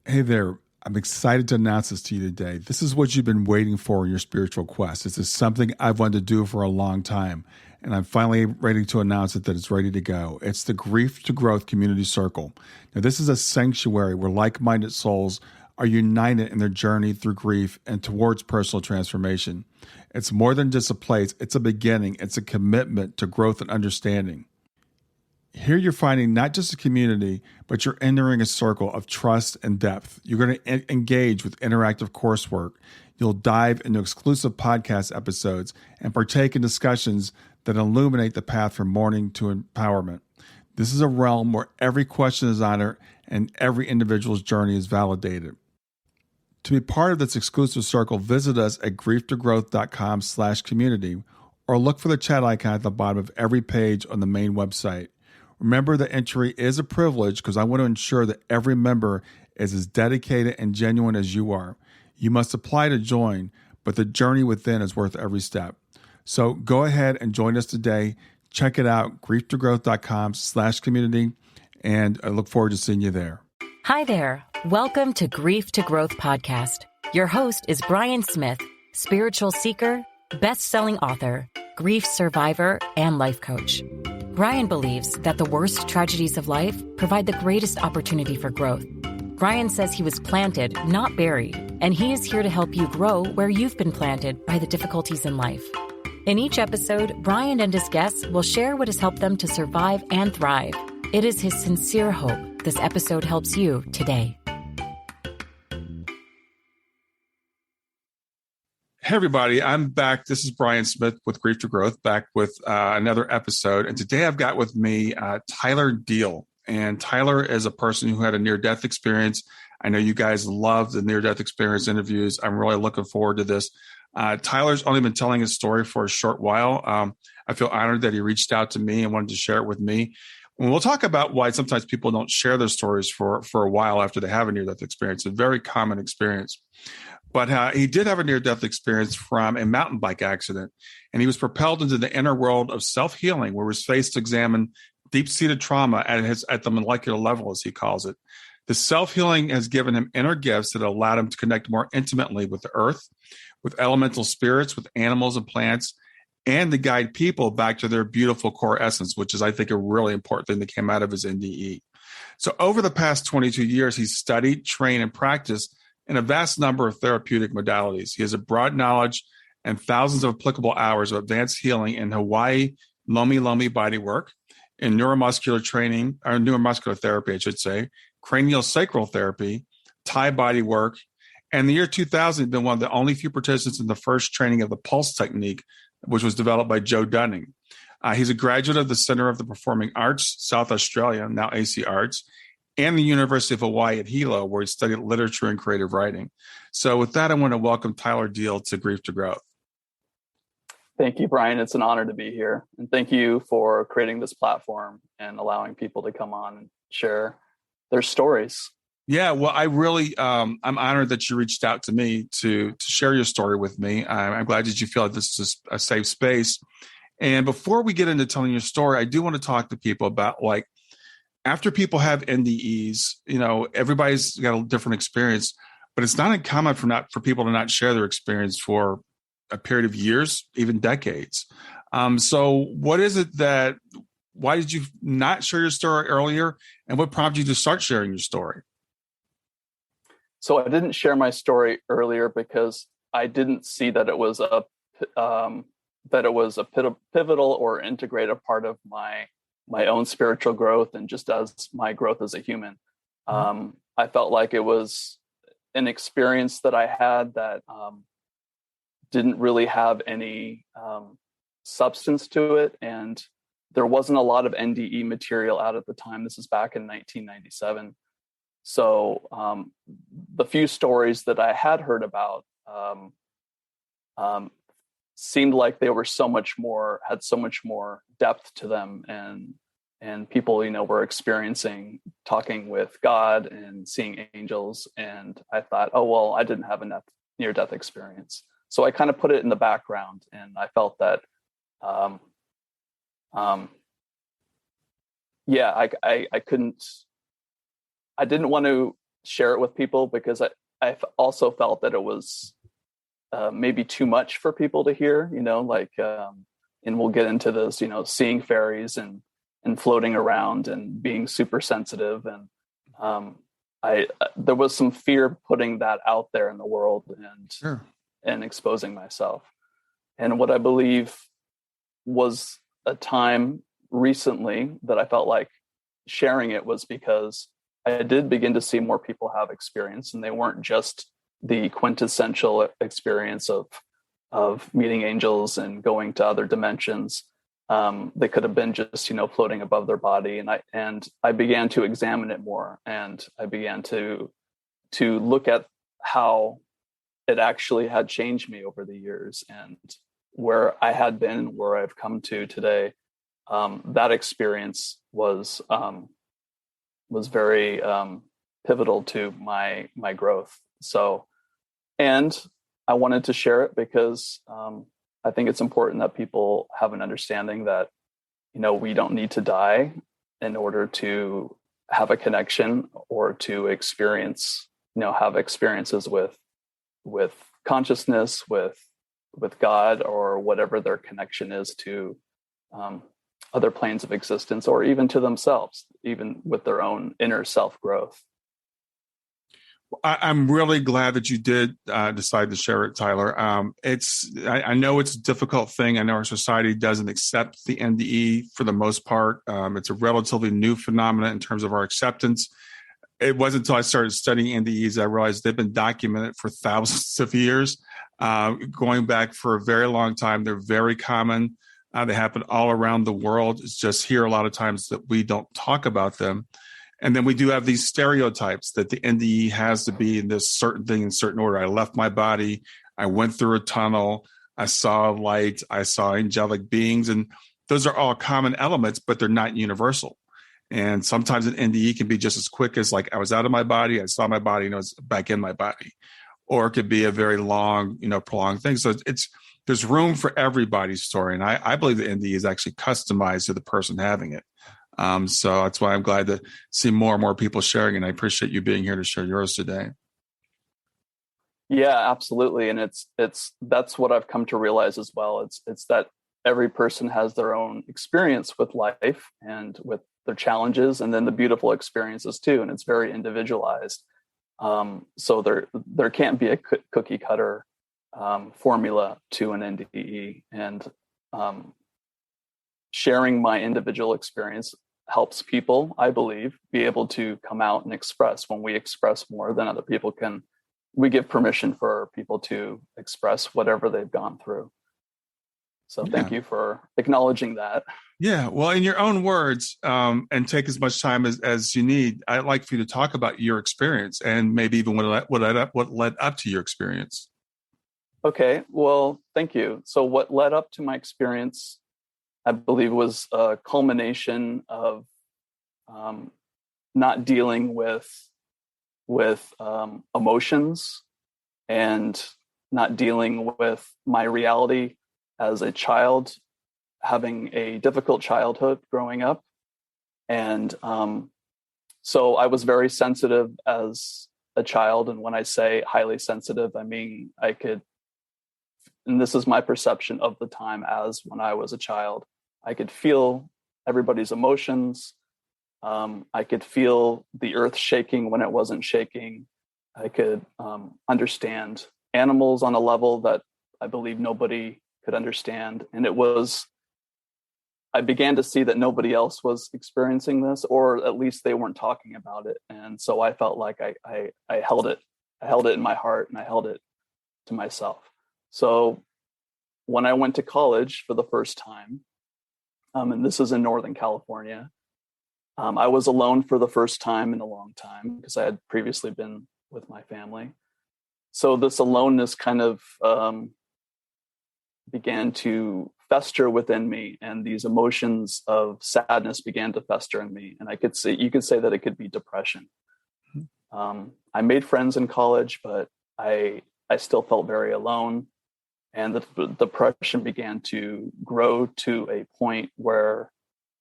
Hey there. I'm excited to announce this to you today. This is what you've been waiting for in your spiritual quest. This is something I've wanted to do for a long time, and I'm finally ready to announce it that it's ready to go. It's the Grief to Growth Community Circle. Now, this is a sanctuary where like-minded souls are united in their journey through grief and towards personal transformation. It's more than just a place. It's a beginning. It's a commitment to growth and understanding. Here you're finding not just a community, but you're entering a circle of trust and depth. You're going to engage with interactive coursework. You'll dive into exclusive podcast episodes and partake in discussions that illuminate the path from mourning to empowerment. This is a realm where every question is honored and every individual's journey is validated. To be part of this exclusive circle, visit us at grieftogrowth.com/community or look for the chat icon at the bottom of every page on the main website. Remember that entry is a privilege because I want to ensure that every member is as dedicated and genuine as you are. You must apply to join, but the journey within is worth every step. So go ahead and join us today. Check it out, grieftogrowth.com/community, and I look forward to seeing you there. Hi there. Welcome to Grief to Growth podcast. Your host is Brian Smith, spiritual seeker, best-selling author, grief survivor, and life coach. Brian believes that the worst tragedies of life provide the greatest opportunity for growth. Brian says he was planted, not buried, and he is here to help you grow where you've been planted by the difficulties in life. In each episode, Brian and his guests will share what has helped them to survive and thrive. It is his sincere hope this episode helps you today. Hey, everybody. I'm back. This is Brian Smith with Grief to Growth, back with another episode. And today I've got with me Tyler Deal. And Tyler is a person who had a near-death experience. I know you guys love the near-death experience interviews. I'm really looking forward to this. Tyler's only been telling his story for a short while. I feel honored that he reached out to me and wanted to share it with me. And we'll talk about why sometimes people don't share their stories for a while after they have a near-death experience. It's a very common experience. But he did have a near-death experience from a mountain bike accident, and he was propelled into the inner world of self-healing, where he was faced to examine deep-seated trauma at the molecular level, as he calls it. The self-healing has given him inner gifts that allowed him to connect more intimately with the earth, with elemental spirits, with animals and plants, and to guide people back to their beautiful core essence, which is, I think, a really important thing that came out of his NDE. So over the past 22 years, he's studied, trained, and practiced in a vast number of therapeutic modalities. He has a broad knowledge and thousands of applicable hours of advanced healing in Hawaiian Lomi Lomi bodywork, in neuromuscular training, or neuromuscular therapy, I should say, craniosacral therapy, Thai bodywork. And in the year 2000, he's been one of the only few participants in the first training of the pulse technique, which was developed by Joe Dunning. He's a graduate of the Center of the Performing Arts, South Australia, now AC Arts, and the University of Hawaiʻi at Hilo, where he studied literature and creative writing. So with that, I want to welcome Tyler Deal to Grief to Growth. Thank you, Brian. It's an honor to be here. And thank you for creating this platform and allowing people to come on and share their stories. Yeah, well, I really, I'm honored that you reached out to me to share your story with me. I'm glad that you feel like this is a safe space. And before we get into telling your story, I do want to talk to people about, like, after people have NDEs, you know, everybody's got a different experience, but it's not uncommon for people to not share their experience for a period of years, even decades. So what is it why did you not share your story earlier? And what prompted you to start sharing your story? So I didn't share my story earlier because I didn't see that it was a pivotal or integrated part of my own spiritual growth and just as my growth as a human. I felt like it was an experience that I had that didn't really have any substance to it. And there wasn't a lot of NDE material out at the time. This is back in 1997. So the few stories that I had heard about seemed like they were had so much more depth to them, and people, you know, were talking with God and seeing angels. And I thought, oh, well, I didn't have a near-death experience. So I kind of put it in the background, and I felt that, I didn't want to share it with people, because I also felt that it was maybe too much for people to hear, and we'll get into this, seeing fairies and floating around and being super sensitive. And there was some fear putting that out there in the world and exposing myself. And what I believe was a time recently that I felt like sharing it was because I did begin to see more people have experience, and they weren't just the quintessential experience of meeting angels and going to other dimensions. They could have been just, floating above their body. And I began to examine it more, and I began to look at how it actually had changed me over the years, and where I had been, where I've come to today. That experience was very pivotal to my growth. So, and I wanted to share it because I think it's important that people have an understanding that, we don't need to die in order to have a connection or to experience, have experiences with consciousness, with God, or whatever their connection is to other planes of existence, or even to themselves, even with their own inner self growth. I'm really glad that you did decide to share it, Tyler. I know it's a difficult thing. I know our society doesn't accept the NDE for the most part. It's a relatively new phenomenon in terms of our acceptance. It wasn't until I started studying NDEs I realized they've been documented for thousands of years, going back for a very long time. They're very common. They happen all around the world. It's just here a lot of times that we don't talk about them. And then we do have these stereotypes that the NDE has to be in this certain thing in certain order. I left my body. I went through a tunnel. I saw light. I saw angelic beings. And those are all common elements, but they're not universal. And sometimes an NDE can be just as quick as like I was out of my body. I saw my body and I was back in my body. Or it could be a very long, prolonged thing. So there's room for everybody's story. And I believe the NDE is actually customized to the person having it. So that's why I'm glad to see more and more people sharing. And I appreciate you being here to share yours today. Yeah, absolutely. And that's what I've come to realize as well. It's that every person has their own experience with life and with their challenges, and then the beautiful experiences too. And it's very individualized. So there can't be a cookie cutter formula to an NDE, and sharing my individual experience helps people, I believe, be able to come out and express. When we express more than other people can, we give permission for people to express whatever they've gone through. So thank you for acknowledging that. Yeah. Well, in your own words, and take as much time as you need, I'd like for you to talk about your experience and maybe even what led up to your experience. Okay. Well, thank you. So what led up to my experience, I believe, was a culmination of not dealing with emotions and not dealing with my reality as a child, having a difficult childhood growing up. And so I was very sensitive as a child. And when I say highly sensitive, I mean, and this is my perception of the time as when I was a child, I could feel everybody's emotions. I could feel the earth shaking when it wasn't shaking. I could understand animals on a level that I believe nobody could understand. And I began to see that nobody else was experiencing this, or at least they weren't talking about it. And so I felt like I held it. I held it in my heart, and I held it to myself. So when I went to college for the first time, and this is in Northern California, I was alone for the first time in a long time because I had previously been with my family. So this aloneness kind of began to fester within me, and these emotions of sadness began to fester in me. And you could say that it could be depression. I made friends in college, but I still felt very alone. And the depression began to grow to a point where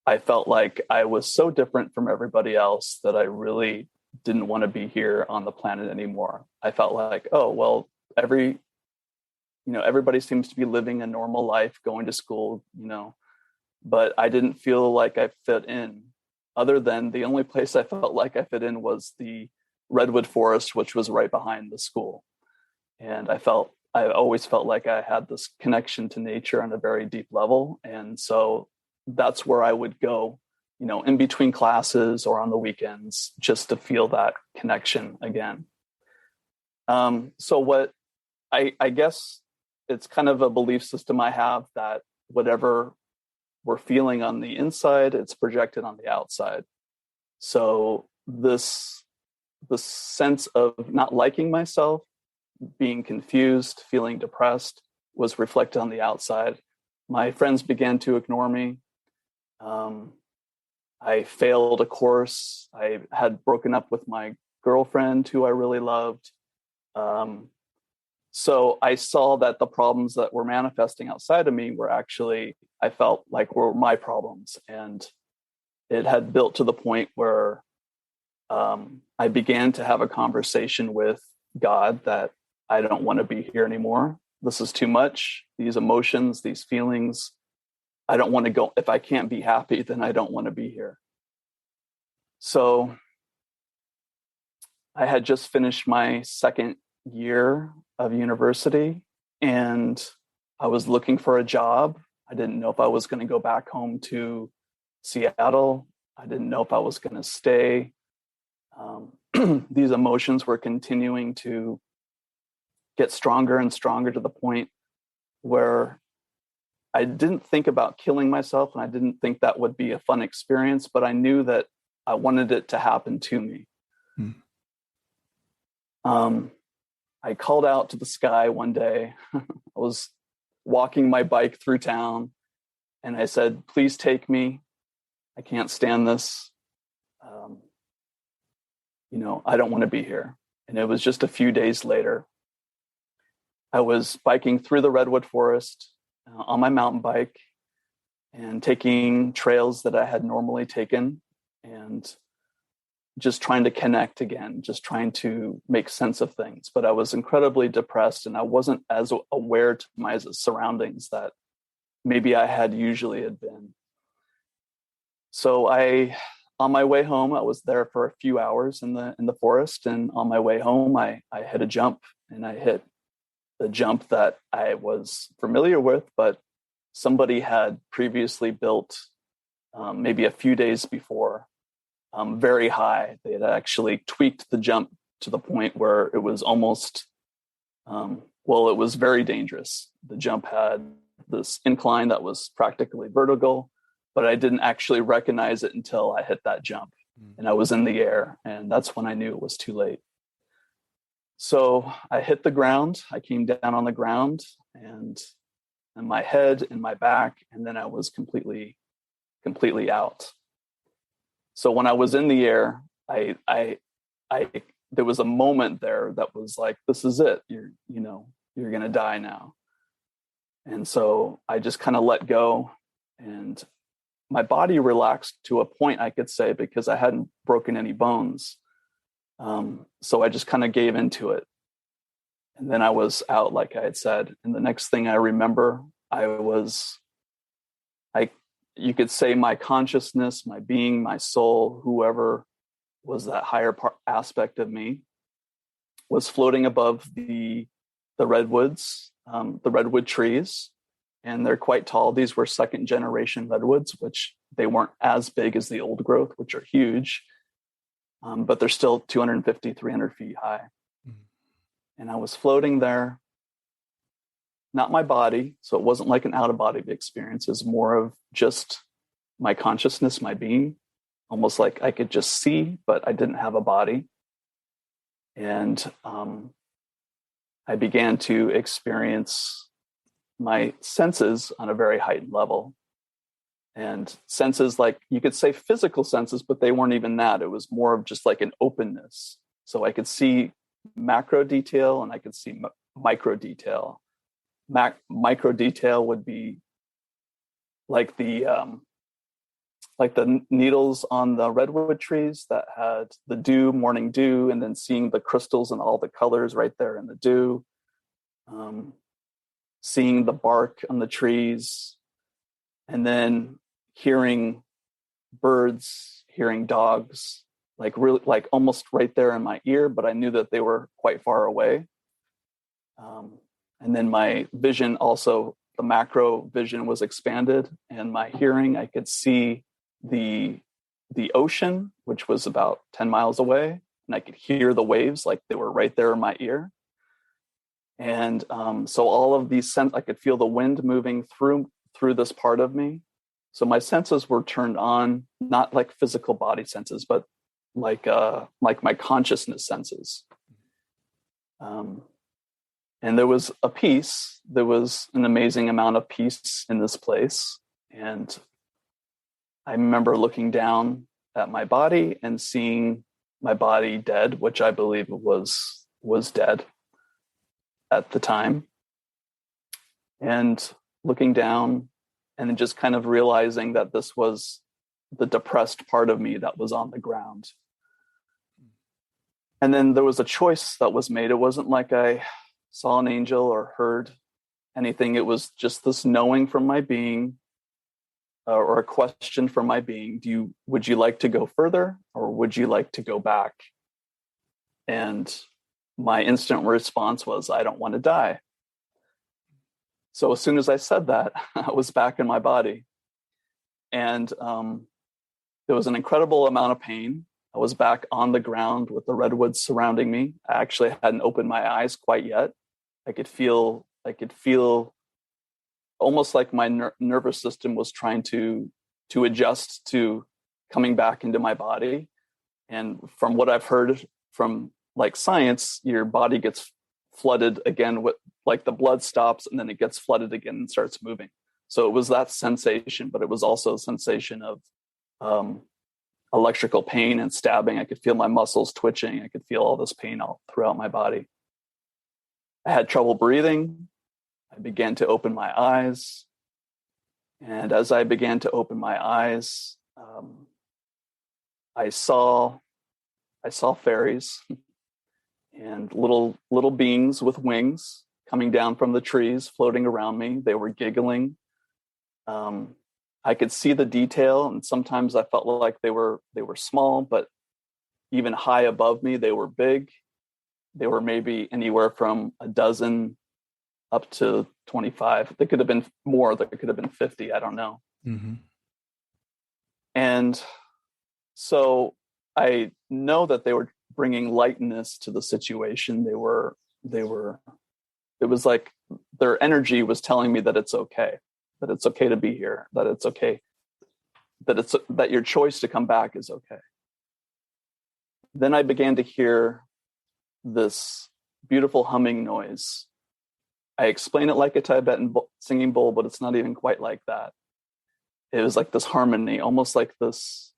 I felt like I was so different from everybody else that I really didn't want to be here on the planet anymore. I felt like, oh, well, everybody seems to be living a normal life, going to school, but I didn't feel like I fit in, other than the only place I felt like I fit in was the redwood forest, which was right behind the school. And I always felt like I had this connection to nature on a very deep level. And so that's where I would go, in between classes or on the weekends, just to feel that connection again. So what I guess it's kind of a belief system I have that whatever we're feeling on the inside, it's projected on the outside. So the sense of not liking myself, being confused, feeling depressed, was reflected on the outside. My friends began to ignore me. I failed a course. I had broken up with my girlfriend, who I really loved. So I saw that the problems that were manifesting outside of me were actually, I felt like, were my problems. And it had built to the point where I began to have a conversation with God that I don't want to be here anymore. This is too much. These emotions, these feelings, I don't want to go. If I can't be happy, then I don't want to be here. So I had just finished my second year of university, and I was looking for a job. I didn't know if I was going to go back home to Seattle. I didn't know if I was going to stay. These emotions were continuing to get stronger and stronger, to the point where I didn't think about killing myself, and I didn't think that would be a fun experience, but I knew that I wanted it to happen to me. I called out to the sky one day. I was walking my bike through town, and I said, please take me. I can't stand this. I don't want to be here. And it was just a few days later. I was biking through the redwood forest on my mountain bike and taking trails that I had normally taken, and just trying to connect again, just trying to make sense of things. But I was incredibly depressed, and I wasn't as aware to my surroundings that maybe I had usually had been. So on my way home, I was there for a few hours in the forest, and on my way home, I hit a jump, and I hit the jump that I was familiar with, but somebody had previously built maybe a few days before, very high. They had actually tweaked the jump to the point where it was almost, it was very dangerous. The jump had this incline that was practically vertical, but I didn't actually recognize it until I hit that jump, and I was in the air, and that's when I knew it was too late. So I hit the ground. I came down on the ground, and my head and my back, and then I was completely out. So when I was in the air, there was a moment there that was like, this is it. You're going to die now. And so I just kind of let go, and my body relaxed to a point, I could say, because I hadn't broken any bones. So I just kind of gave into it. And then I was out, like I had said. And the next thing I remember, you could say my consciousness, my being, my soul, whoever was that higher aspect of me, was floating above the redwoods, the redwood trees. And they're quite tall. These were second generation redwoods, which they weren't as big as the old growth, which are huge. But they're still 250, 300 feet high. Mm-hmm. And I was floating there, not my body. So it wasn't like an out-of-body experience. It was more of just my consciousness, my being, almost like I could just see, but I didn't have a body. And I began to experience my senses on a very heightened level. And senses, like you could say physical senses, but they weren't even that. It was more of just like an openness. So I could see macro detail and I could see micro detail. Micro detail would be like the like the needles on the redwood trees that had the dew, morning dew, and then seeing the crystals and all the colors right there in the dew, seeing the bark on the trees, and then hearing birds, hearing dogs, like really, like almost right there in my ear, but I knew that they were quite far away. And then my vision also, the macro vision was expanded, and my hearing, I could see the ocean, which was about 10 miles away, and I could hear the waves like they were right there in my ear. And so all of these I could feel the wind moving through this part of me. So my senses were turned on, not like physical body senses, but like my consciousness senses. And there was a peace. There was an amazing amount of peace in this place. And I remember looking down at my body and seeing my body dead, which I believe was dead at the time. And looking down and then just kind of realizing that this was the depressed part of me that was on the ground. And then there was a choice that was made. It wasn't like I saw an angel or heard anything. It was just this knowing from my being, or a question from my being. Would you like to go further, or would you like to go back? And my instant response was, I don't want to die. So as soon as I said that, I was back in my body. And there was an incredible amount of pain. I was back on the ground with the redwoods surrounding me. I actually hadn't opened my eyes quite yet. I could feel almost like my nervous system was trying to adjust to coming back into my body. And from what I've heard from like science, your body gets flooded again with, like, the blood stops and then it gets flooded again and starts moving. So it was that sensation, but it was also a sensation of electrical pain and stabbing. I could feel my muscles twitching. I could feel all this pain all throughout my body. I had trouble breathing. I began to open my eyes. And as I began to open my eyes, I saw fairies and little beings with wings coming down from the trees, floating around me. They were giggling. I could see the detail, and sometimes I felt like they were small, but even high above me, they were big. They were maybe anywhere from a dozen up to 25. They could have been more. They could have been 50. I don't know. Mm-hmm. And so I know that they were bringing lightness to the situation. It was like their energy was telling me that it's okay to be here, that it's okay, that your choice to come back is okay. Then I began to hear this beautiful humming noise. I explain it like a Tibetan singing bowl, but it's not even quite like that. It was like this harmony, almost like this,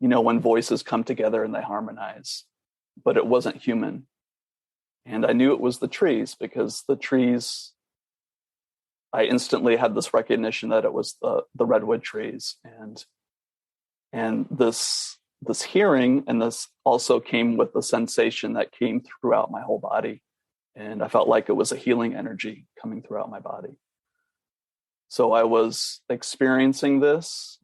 when voices come together and they harmonize, but it wasn't human. And I knew it was the trees, because the trees, I instantly had this recognition that it was the redwood trees. And this hearing, and this also came with the sensation that came throughout my whole body. And I felt like it was a healing energy coming throughout my body. So I was experiencing this.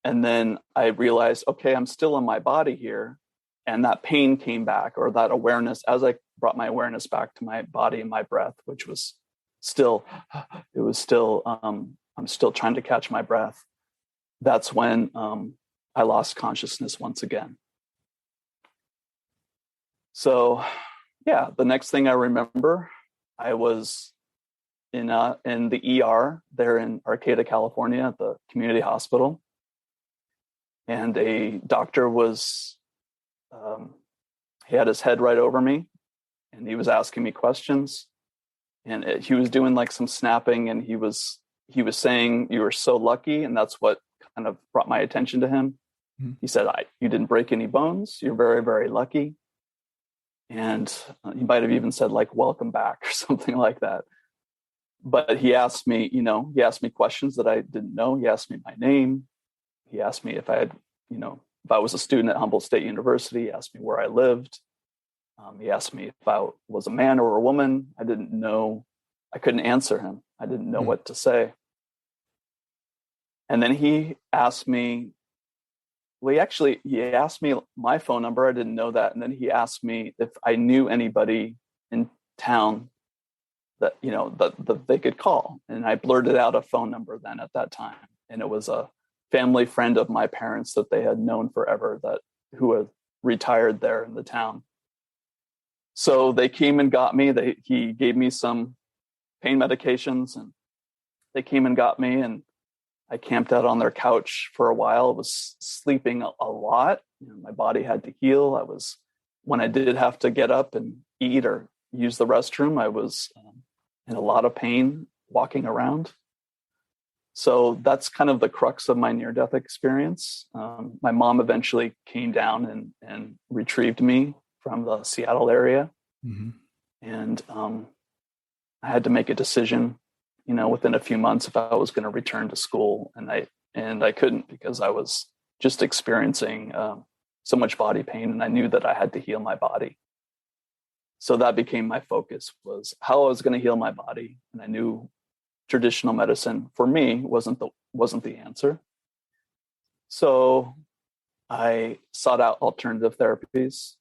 And then I realized, okay, I'm still in my body here. And that pain came back, or that awareness, as I brought my awareness back to my body and my breath, which was I'm still trying to catch my breath. That's when I lost consciousness once again. So, yeah, the next thing I remember, I was in the ER there in Arcata, California, at the community hospital. And a doctor he had his head right over me, and he was asking me questions. And he was doing like some snapping, and he was saying, "You are so lucky," and that's what kind of brought my attention to him. Mm-hmm. He said, "You didn't break any bones. You're very, very lucky." And he might have even said like, "Welcome back," or something like that. But he asked me questions that I didn't know. He asked me my name. He asked me if I had, if I was a student at Humboldt State University. He asked me where I lived. He asked me if I was a man or a woman. I didn't know. I couldn't answer him. I didn't know what to say. And then he asked me, he asked me my phone number. I didn't know that. And then he asked me if I knew anybody in town that, that they could call. And I blurted out a phone number then at that time. And it was a family friend of my parents that they had known forever, who had retired there in the town. So they came and got me. He gave me some pain medications, and they came and got me, and I camped out on their couch for a while. I was sleeping a lot. My body had to heal. When I did have to get up and eat or use the restroom, I was in a lot of pain walking around. So that's kind of the crux of my near-death experience. My mom eventually came down and retrieved me from the Seattle area. Mm-hmm. And I had to make a decision, within a few months if I was going to return to school. And I couldn't, because I was just experiencing so much body pain, and I knew that I had to heal my body. So that became my focus, was how I was going to heal my body. And I knew traditional medicine for me wasn't the answer. So I sought out alternative therapies,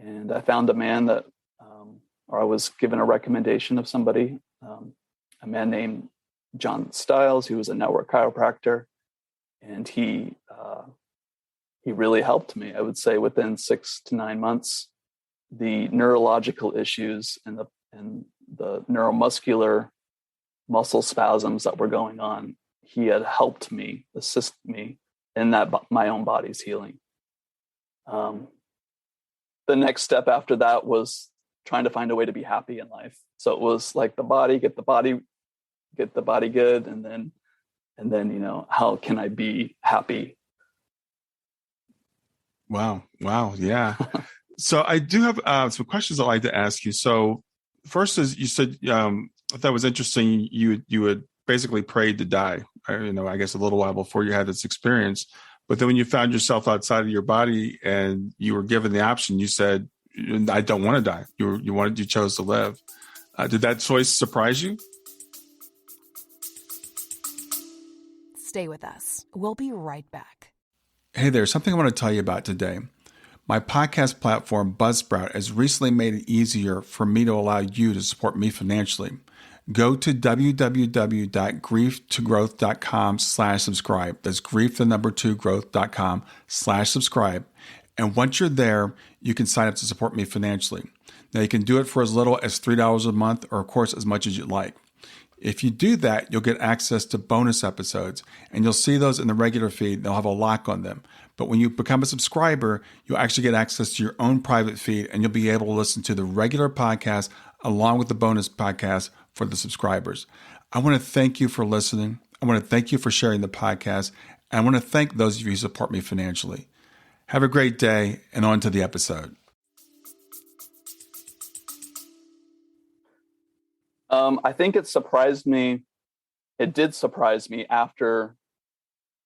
and I found a man or I was given a recommendation of somebody, a man named John Stiles, who was a network chiropractor, and he really helped me. I would say within 6 to 9 months, the neurological issues and the neuromuscular muscle spasms that were going on, he had helped me, assist me in that my own body's healing. The next step after that was trying to find a way to be happy in life. So it was like get the body good, and then how can I be happy? Wow, yeah. So I do have some questions I'd like to ask you. So first is, you said, I thought that was interesting. You had basically prayed to die, I guess a little while before you had this experience. But then when you found yourself outside of your body and you were given the option, you said, I don't want to die. You chose to live. Did that choice surprise you? Stay with us. We'll be right back. Hey there, something I want to tell you about today. My podcast platform, Buzzsprout, has recently made it easier for me to allow you to support me financially. Go to www.grieftogrowth.com/subscribe. That's grief2growth.com/subscribe. And once you're there, you can sign up to support me financially. Now, you can do it for as little as $3 a month, or of course, as much as you'd like. If you do that, you'll get access to bonus episodes, and you'll see those in the regular feed. They'll have a lock on them. But when you become a subscriber, you'll actually get access to your own private feed, and you'll be able to listen to the regular podcast along with the bonus podcast for the subscribers. I want to thank you for listening. I want to thank you for sharing the podcast. And I want to thank those of you who support me financially. Have a great day, and on to the episode. I think it surprised me. It did surprise me after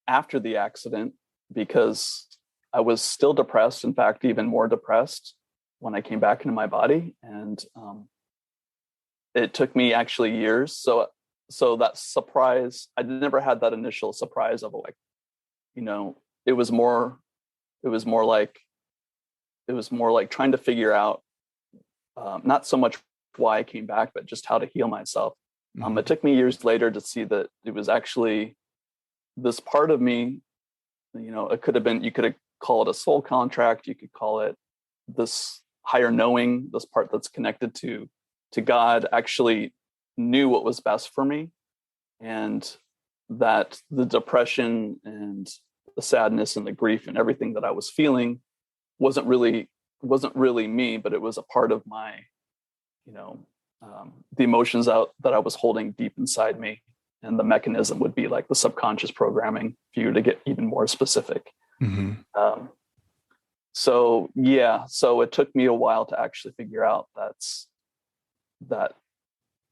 the accident, because I was still depressed. In fact, even more depressed when I came back into my body. And it took me actually years. So that surprise, I never had that initial surprise of it was more like trying to figure out, not so much why I came back, but just how to heal myself. It took me years later to see that it was actually this part of me, it could have been, you could call it a soul contract. You could call it this higher knowing, this part that's connected to God, actually knew what was best for me. And that the depression and the sadness and the grief and everything that I was feeling wasn't really me, but it was a part of my, the emotions that I was holding deep inside me. And the mechanism would be like the subconscious programming, for you to get even more specific. Mm-hmm. So it took me a while to actually figure out that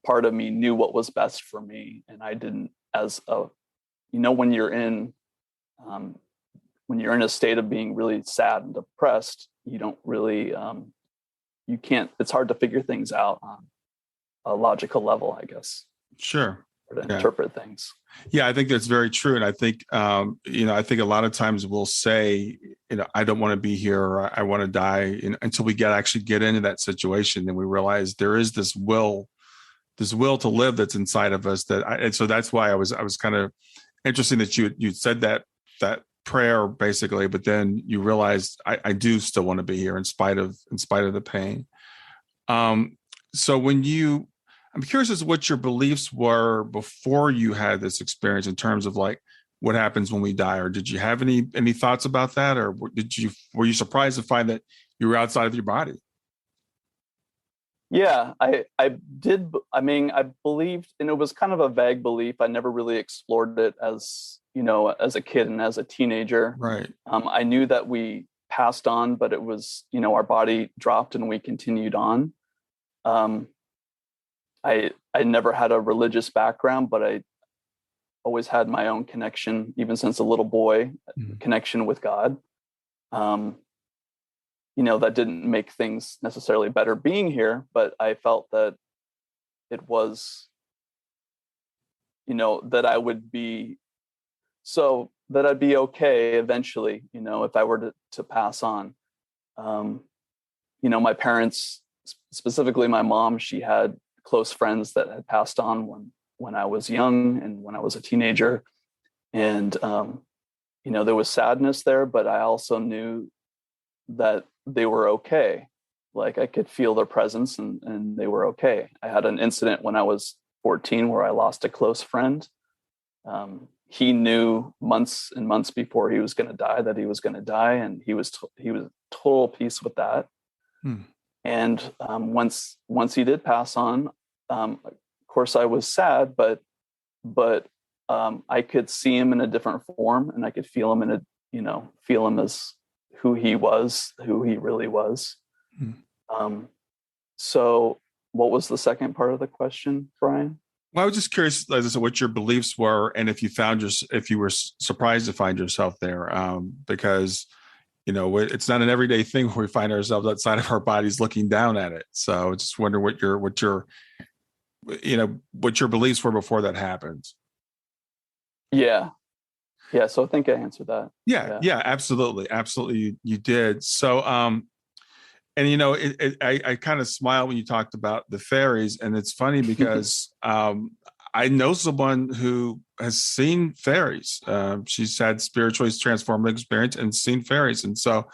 part of me knew what was best for me, and I didn't. When you're in a state of being really sad and depressed, you don't really you can't. It's hard to figure things out on a logical level, I guess. Sure. Or to interpret things. Yeah, I think that's very true. And I think, I think a lot of times we'll say, I don't want to be here, or I want to die, until we actually get into that situation. Then we realize there is this will to live that's inside of us. And so that's why I was kind of interesting that you said that prayer basically, but then you realized I do still want to be here in spite of the pain. So I'm curious as to what your beliefs were before you had this experience in terms of like what happens when we die, or did you have any thoughts about that, or were you surprised to find that you were outside of your body? Yeah, I did. I mean, I believed, and it was kind of a vague belief. I never really explored it as a kid and as a teenager. Right. I knew that we passed on, but it was, our body dropped and we continued on. I never had a religious background, but I always had my own connection, even since a little boy, connection with God. That didn't make things necessarily better being here, but I felt that it was, that I would be, so that I'd be okay eventually, if I were to pass on. My parents, specifically my mom, she had close friends that had passed on when I was young and when I was a teenager. And, there was sadness there, but I also knew that they were okay. Like I could feel their presence and they were okay. I had an incident when I was 14 where I lost a close friend. He knew months and months before he was going to die that he was going to die. And he was total peace with that. And once he did pass on, of course I was sad, but I could see him in a different form, and I could feel him feel him as who he was, who he really was. So what was the second part of the question, Brian? Well, I was just curious as to what your beliefs were, and if you were surprised to find yourself there, because it's not an everyday thing where we find ourselves outside of our bodies looking down at it. So I just wonder what your beliefs were before that happened. Yeah. So I think I answered that. Yeah, absolutely. You did. So, I kind of smiled when you talked about the fairies, and it's funny because, I know someone who has seen fairies. She's had spiritually transformative experience and seen fairies. And so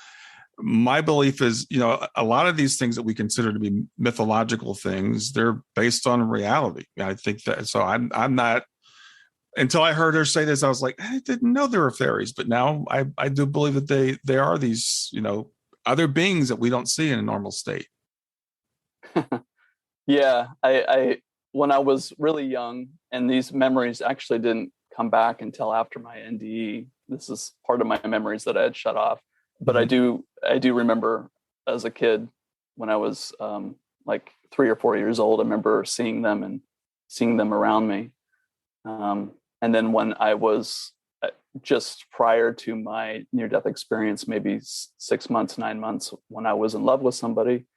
my belief is, a lot of these things that we consider to be mythological things, they're based on reality. I think that, so I'm not, until I heard her say this, I was like, I didn't know there were fairies, but now I do believe that they are these, other beings that we don't see in a normal state. Yeah. I when I was really young, and these memories actually didn't come back until after my NDE. This is part of my memories that I had shut off. But I do remember as a kid when I was like 3 or 4 years old, I remember seeing them around me. And then when I was just prior to my near-death experience, maybe 6 months, 9 months, when I was in love with somebody,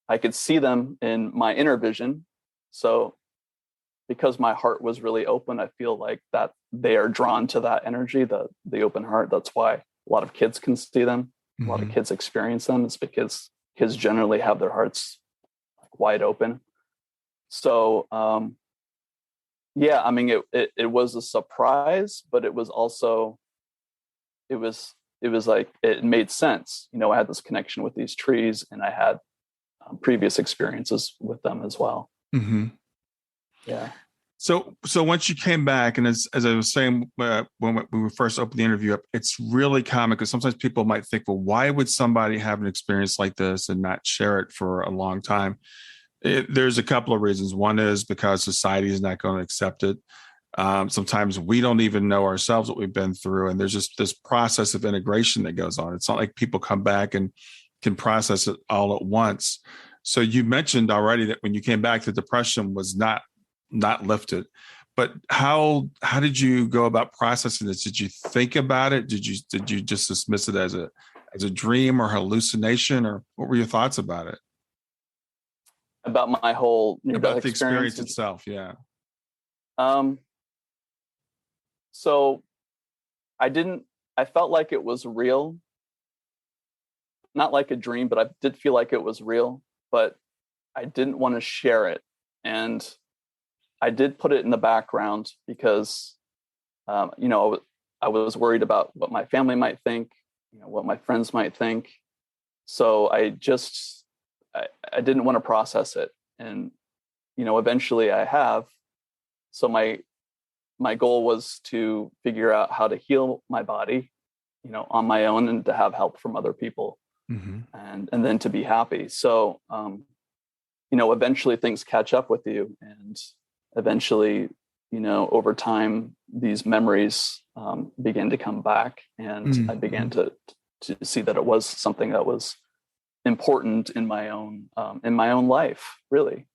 I could see them in my inner vision. So because my heart was really open, I feel like that they are drawn to that energy, the open heart. That's why a lot of kids can see them. A lot of kids experience them. It's because kids generally have their hearts wide open. So, I mean, it was a surprise, but it was also, it was like, it made sense. I had this connection with these trees, and I had previous experiences with them as well. Yeah. So once you came back, and as I was saying, when we first opened the interview up, it's really common because sometimes people might think, well, why would somebody have an experience like this and not share it for a long time? There's a couple of reasons. One is because society is not going to accept it. Sometimes we don't even know ourselves what we've been through. And there's just this process of integration that goes on. It's not like people come back and can process it all at once. So you mentioned already that when you came back, the depression was not lifted. But how did you go about processing this? Did you think about it? Did you just dismiss it as a dream or hallucination, or what were your thoughts about it? About my whole About the experience itself, yeah. So I felt like it was real, not like a dream, but I did feel like it was real, but I didn't want to share it. And I did put it in the background because, I was worried about what my family might think, what my friends might think. So I didn't want to process it. And, eventually I have. So my goal was to figure out how to heal my body, on my own, and to have help from other people, and then to be happy. So, eventually things catch up with you, and eventually, over time, these memories begin to come back, and I began to see that it was something that was important in my own life, really.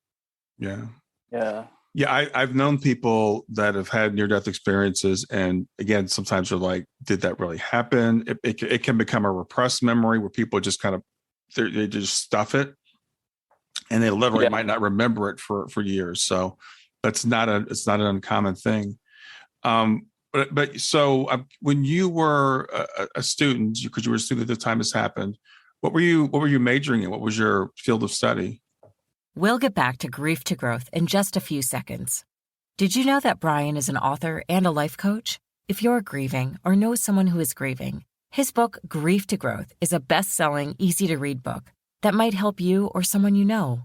Yeah. Yeah. Yeah, I've known people that have had near-death experiences, and again, sometimes they're like, "Did that really happen?" It can become a repressed memory where people just kind of they just stuff it, and they literally might not remember it for years. So it's not an uncommon thing. But so when you were a student, because you were a student at the time this happened, what were you majoring in? What was your field of study? We'll get back to Grief to Growth in just a few seconds. Did you know that Brian is an author and a life coach? If you're grieving or know someone who is grieving, his book, Grief to Growth, is a best-selling, easy-to-read book that might help you or someone you know.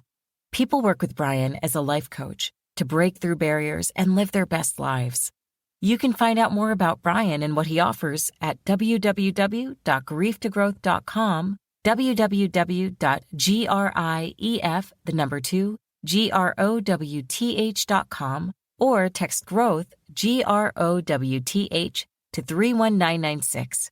People work with Brian as a life coach to break through barriers and live their best lives. You can find out more about Brian and what he offers at www.grieftogrowth.com, www.grief2growth.com, or text growth, GROWTH, to 31996.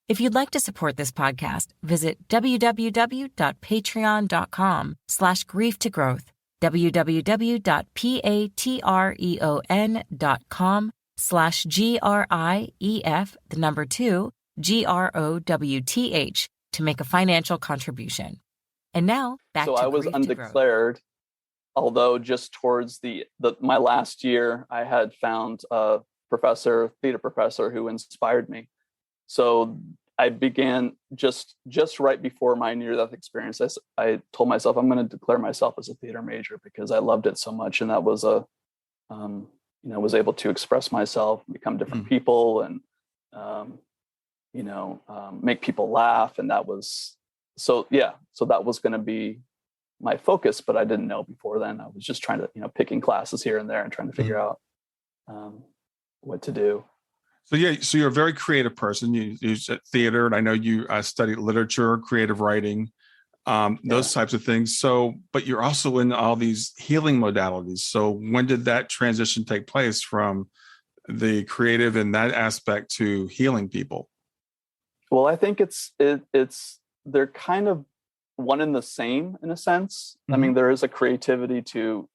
If you'd like to support this podcast, visit www.patreon.com/grieftogrowth, www.patreon.com/GRIEF2growth to make a financial contribution. And now back to I was undeclared, although just towards my last year, I had found a theater professor who inspired me. So I began just right before my near-death experience. I told myself I'm going to declare myself as a theater major because I loved it so much, and that was was able to express myself, become different people, and make people laugh. And that was so that was going to be my focus, but I didn't know before then. I was just trying to picking classes here and there and trying to figure out what to do. So you're a very creative person. You said theater, and I know you studied literature, creative writing, those types of things. So, but you're also in all these healing modalities. So when did that transition take place from the creative in that aspect to healing people? Well, I think they're kind of one and the same in a sense. I mean, there is a creativity to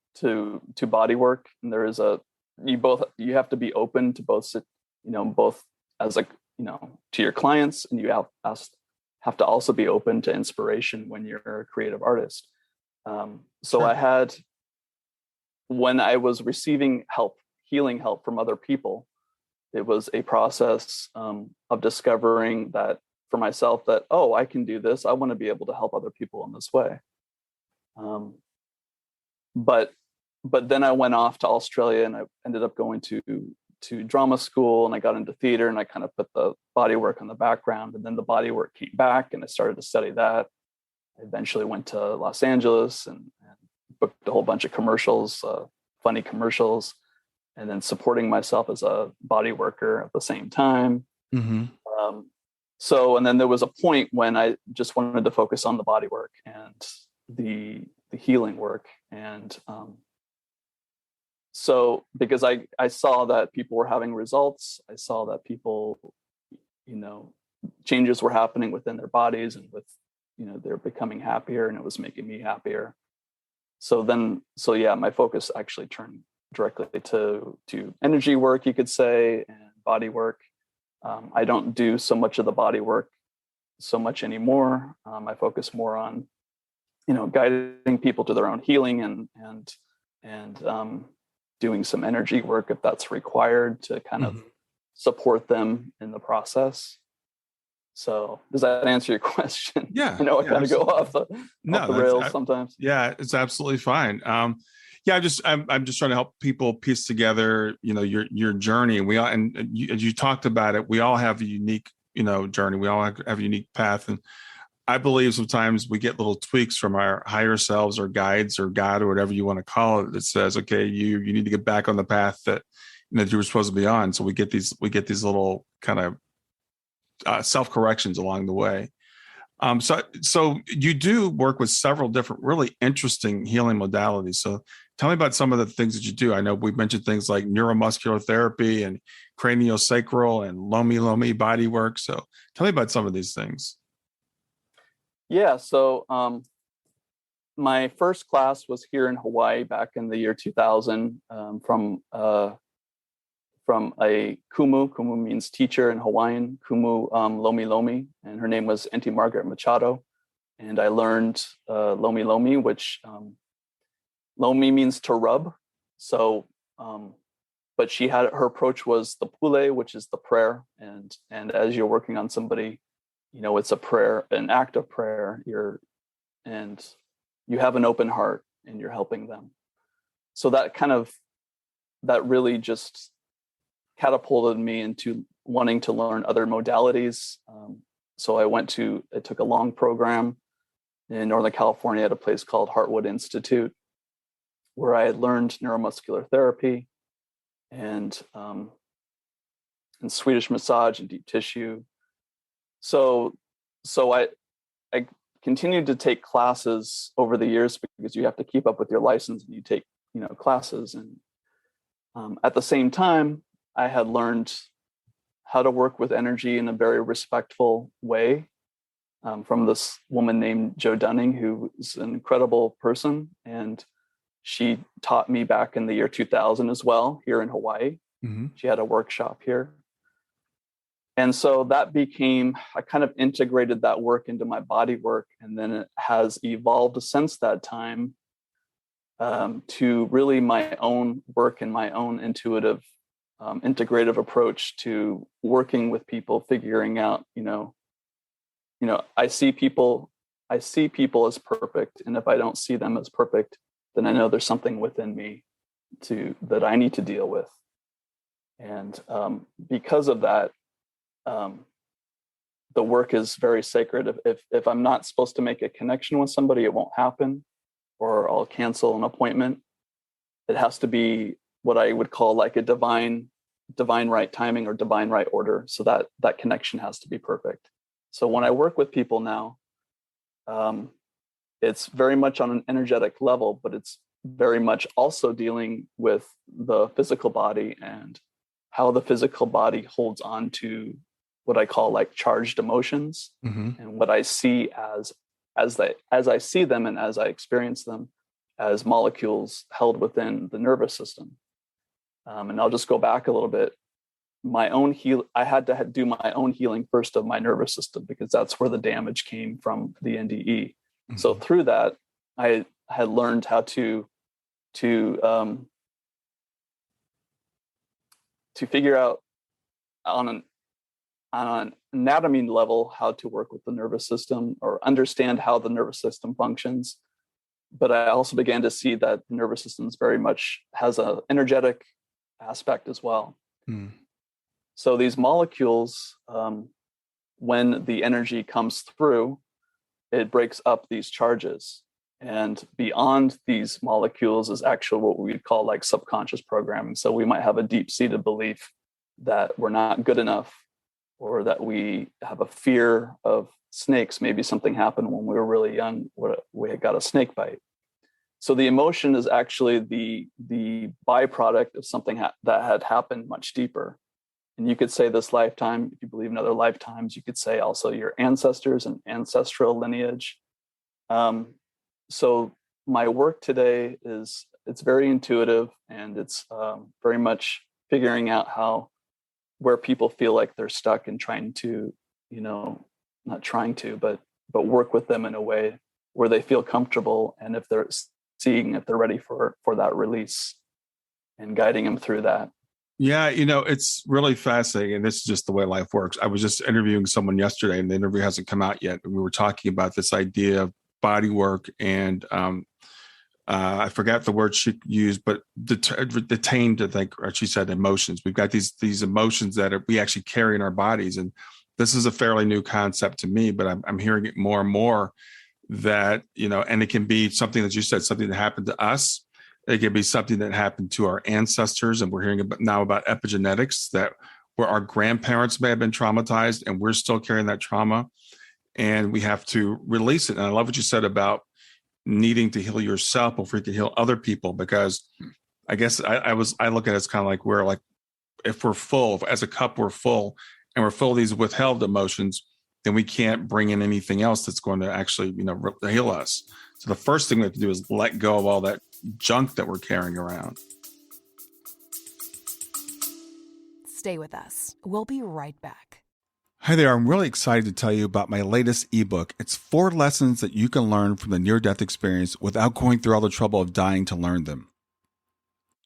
body work, and there is you have to be open to both as to your clients, and you have to also be open to inspiration when you're a creative artist. So I had, when I was receiving healing help from other people, it was a process of discovering that for myself that, I can do this. I want to be able to help other people in this way. But then I went off to Australia, and I ended up going to drama school, and I got into theater, and I kind of put the body work on the background, and then the body work came back, and I started to study that. I eventually went to Los Angeles and booked a whole bunch of commercials, funny commercials, and then supporting myself as a body worker at the same time. And then there was a point when I just wanted to focus on the body work and the healing work. And so because I saw that people were having results, I saw that people, changes were happening within their bodies, and with, they're becoming happier, and it was making me happier. So yeah, my focus actually turned directly to energy work, you could say, and body work. I don't do so much of the body work so much anymore. I focus more on, guiding people to their own healing and doing some energy work if that's required to kind of support them in the process. So does that answer your question? Yeah. I know I kind of go off the rails sometimes. Yeah, it's absolutely fine. I'm just trying to help people piece together, your journey. And as you talked about it, we all have a unique, journey. We all have a unique path. And I believe sometimes we get little tweaks from our higher selves or guides or God or whatever you want to call it that says, okay, you need to get back on the path that you were supposed to be on. So we get these little kind of self-corrections along the way. So you do work with several different really interesting healing modalities. So tell me about some of the things that you do. I know we've mentioned things like neuromuscular therapy and craniosacral and Lomi Lomi bodywork. So tell me about some of these things. Yeah. So my first class was here in Hawaii back in the year 2000 from a kumu. Kumu means teacher in Hawaiian, kumu Lomi Lomi, and her name was Auntie Margaret Machado. And I learned Lomi Lomi, which Lomi means to rub. So, but her approach was the pule, which is the prayer. And as you're working on somebody, it's a prayer, an act of prayer. And you have an open heart and you're helping them. So that really just catapulted me into wanting to learn other modalities. So I took a long program in Northern California at a place called Heartwood Institute, where I had learned neuromuscular therapy and Swedish massage and deep tissue. So I continued to take classes over the years because you have to keep up with your license and you take, classes. And at the same time, I had learned how to work with energy in a very respectful way from this woman named Jo Dunning, who is an incredible person. And she taught me back in the year 2000 as well, here in Hawaii. Mm-hmm. She had a workshop here. And so I kind of integrated that work into my body work. And then it has evolved since that time to really my own work and my own intuitive integrative approach to working with people, figuring out, I see people as perfect. And if I don't see them as perfect, then I know there's something within me that I need to deal with. And because of that, the work is very sacred. If I'm not supposed to make a connection with somebody, it won't happen, or I'll cancel an appointment. It has to be what I would call like a divine right timing or divine right order. So that connection has to be perfect. So when I work with people now, it's very much on an energetic level, but it's very much also dealing with the physical body and how the physical body holds on to what I call like charged emotions, mm-hmm. and what I see as I see them and as I experience them as molecules held within the nervous system. And I'll just go back a little bit. I had to do my own healing first of my nervous system because that's where the damage came from the NDE. Mm-hmm. So through that, I had learned how to figure out on an anatomy level how to work with the nervous system or understand how the nervous system functions. But I also began to see that the nervous system very much has an energetic aspect as well. Mm. So these molecules, when the energy comes through, it breaks up these charges. And beyond these molecules is actually what we would call like subconscious programming. So we might have a deep-seated belief that we're not good enough, or that we have a fear of snakes. Maybe something happened when we were really young, we had got a snake bite. So the emotion is actually the byproduct of something that had happened much deeper. And you could say this lifetime, if you believe in other lifetimes, you could say also your ancestors and ancestral lineage. So my work today it's very intuitive, and it's very much figuring out where people feel like they're stuck and trying to, not trying to, but work with them in a way where they feel comfortable, and if they're ready for that release, and guiding them through that. Yeah, it's really fascinating, and this is just the way life works. I was just interviewing someone yesterday, and the interview hasn't come out yet. And we were talking about this idea of body work, and I forgot the word she used, but detained, I think, or she said emotions. We've got these emotions that we actually carry in our bodies, and this is a fairly new concept to me, but I'm hearing it more and more that, and it can be something that you said, something that happened to us. It could be something that happened to our ancestors, and we're hearing now about epigenetics, that where our grandparents may have been traumatized and we're still carrying that trauma, and we have to release it. And I love what you said about needing to heal yourself before you can heal other people, because I guess I look at it as kind of like if we're full, as a cup, we're full, and we're full of these withheld emotions, then we can't bring in anything else that's going to actually, heal us. So the first thing we have to do is let go of all that junk that we're carrying around. Stay with us. We'll be right back. Hi there. I'm really excited to tell you about my latest ebook. It's 4 lessons that you can learn from the near-death experience without going through all the trouble of dying to learn them.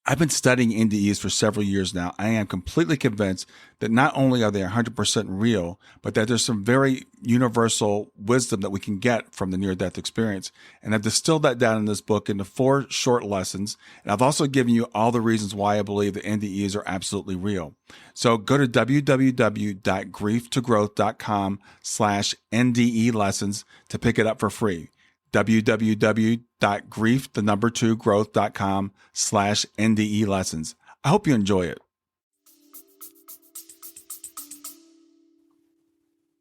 I've been studying NDEs for several years now. I am completely convinced that not only are they 100% real, but that there's some very universal wisdom that we can get from the near-death experience. And I've distilled that down in this book into 4 short lessons. And I've also given you all the reasons why I believe that NDEs are absolutely real. So go to www.grieftogrowth.com/NDE lessons to pick it up for free. www.growth.com/NDE lessons. I hope you enjoy it.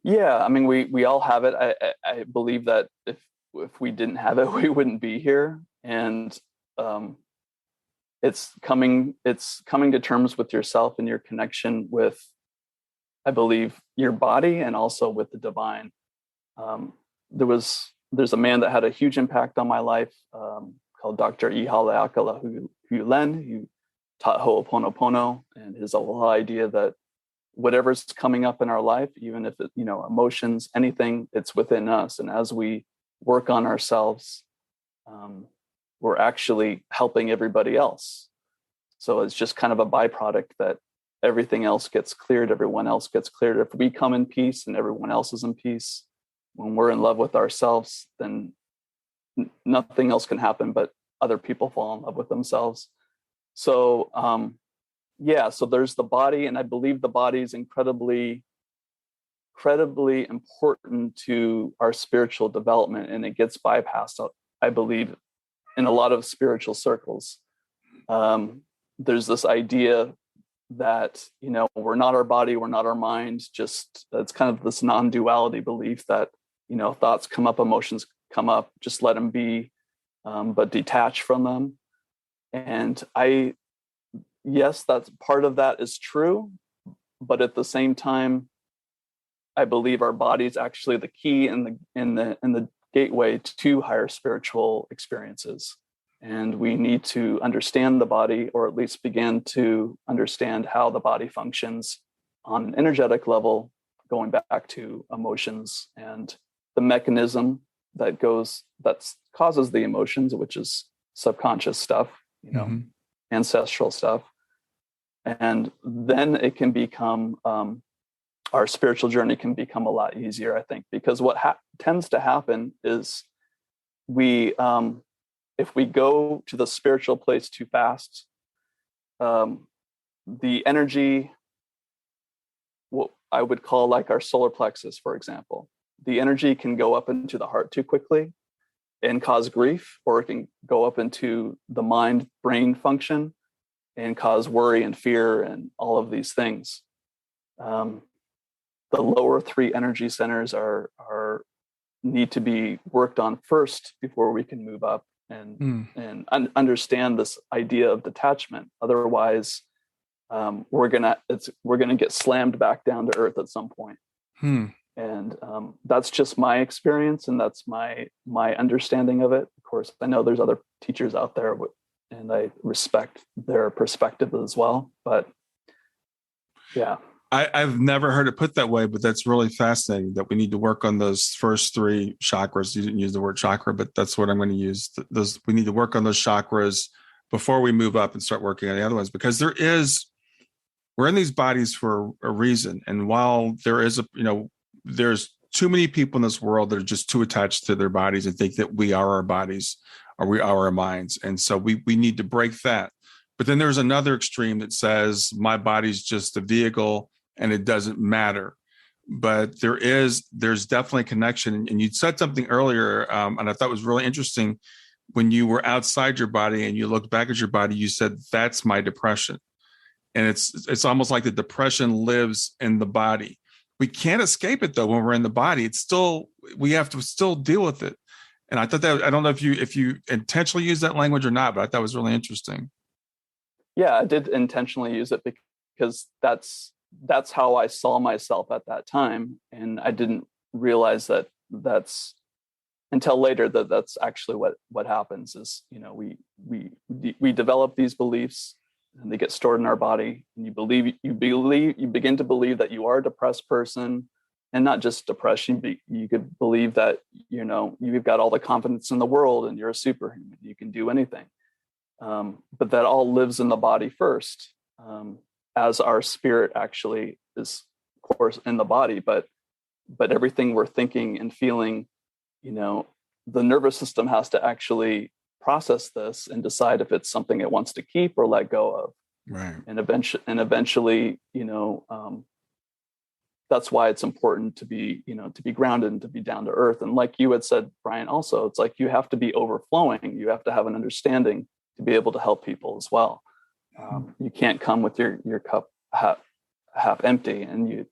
Yeah, I mean, we all have it. I believe that if we didn't have it, we wouldn't be here. And it's coming to terms with yourself and your connection with, I believe, your body and also with the divine. There's a man that had a huge impact on my life called Dr. Ihale Hulen, who taught Ho'oponopono, and his whole idea that whatever's coming up in our life, even if it, emotions, anything, it's within us. And as we work on ourselves, we're actually helping everybody else. So it's just kind of a byproduct that everything else gets cleared, everyone else gets cleared. If we come in peace and everyone else is in peace, when we're in love with ourselves, then nothing else can happen but other people fall in love with themselves. So, so there's the body, and I believe the body is incredibly important to our spiritual development, and it gets bypassed, I believe, in a lot of spiritual circles. There's this idea that, we're not our body, we're not our mind, just it's kind of this non-duality belief that, thoughts come up, emotions come up, just let them be, but detach from them. And yes, that's part of that is true, but at the same time, I believe our body is actually the key in the gateway to higher spiritual experiences. And we need to understand the body, or at least begin to understand how the body functions on an energetic level, going back to emotions and the mechanism that causes the emotions, which is subconscious stuff, ancestral stuff. And then it can become, our spiritual journey can become a lot easier, I think, because what tends to happen is if we go to the spiritual place too fast, the energy, what I would call like our solar plexus, for example, the energy can go up into the heart too quickly and cause grief, or it can go up into the mind-brain function and cause worry and fear and all of these things. The lower 3 energy centers need to be worked on first before we can move up and understand this idea of detachment. Otherwise, we're gonna get slammed back down to earth at some point. And that's just my experience, and that's my understanding of it. Of course, I know there's other teachers out there, and I respect their perspective as well. But yeah. I've never heard it put that way, but that's really fascinating that we need to work on those first three chakras. You didn't use the word chakra, but that's what I'm going to use. We need to work on those chakras before we move up and start working on the other ones, because we're in these bodies for a reason. And while there is there's too many people in this world that are just too attached to their bodies and think that we are our bodies or we are our minds. And so we need to break that. But then there's another extreme that says my body's just a vehicle and it doesn't matter. But there's definitely a connection. And you said something earlier, and I thought was really interesting. When you were outside your body and you looked back at your body, you said, that's my depression. And it's almost like the depression lives in the body. We can't escape it though. When we're in the body, we have to still deal with it. And I thought that, I don't know if you intentionally use that language or not, but I thought it was really interesting. Yeah, I did intentionally use it because that's how I saw myself at that time. And I didn't realize that's until later that's actually what happens is, we develop these beliefs and they get stored in our body, and you begin to believe that you are a depressed person, and not just depression. You could believe that, you've got all the confidence in the world and you're a superhuman, you can do anything. But that all lives in the body first, as our spirit actually is, of course, in the body. But everything we're thinking and feeling, the nervous system has to actually process this and decide if it's something it wants to keep or let go of. Right. And eventually, that's why it's important to be grounded and to be down to earth. And like you had said, Brian, also, it's like you have to be overflowing. You have to have an understanding to be able to help people as well. You can't come with your cup half empty. And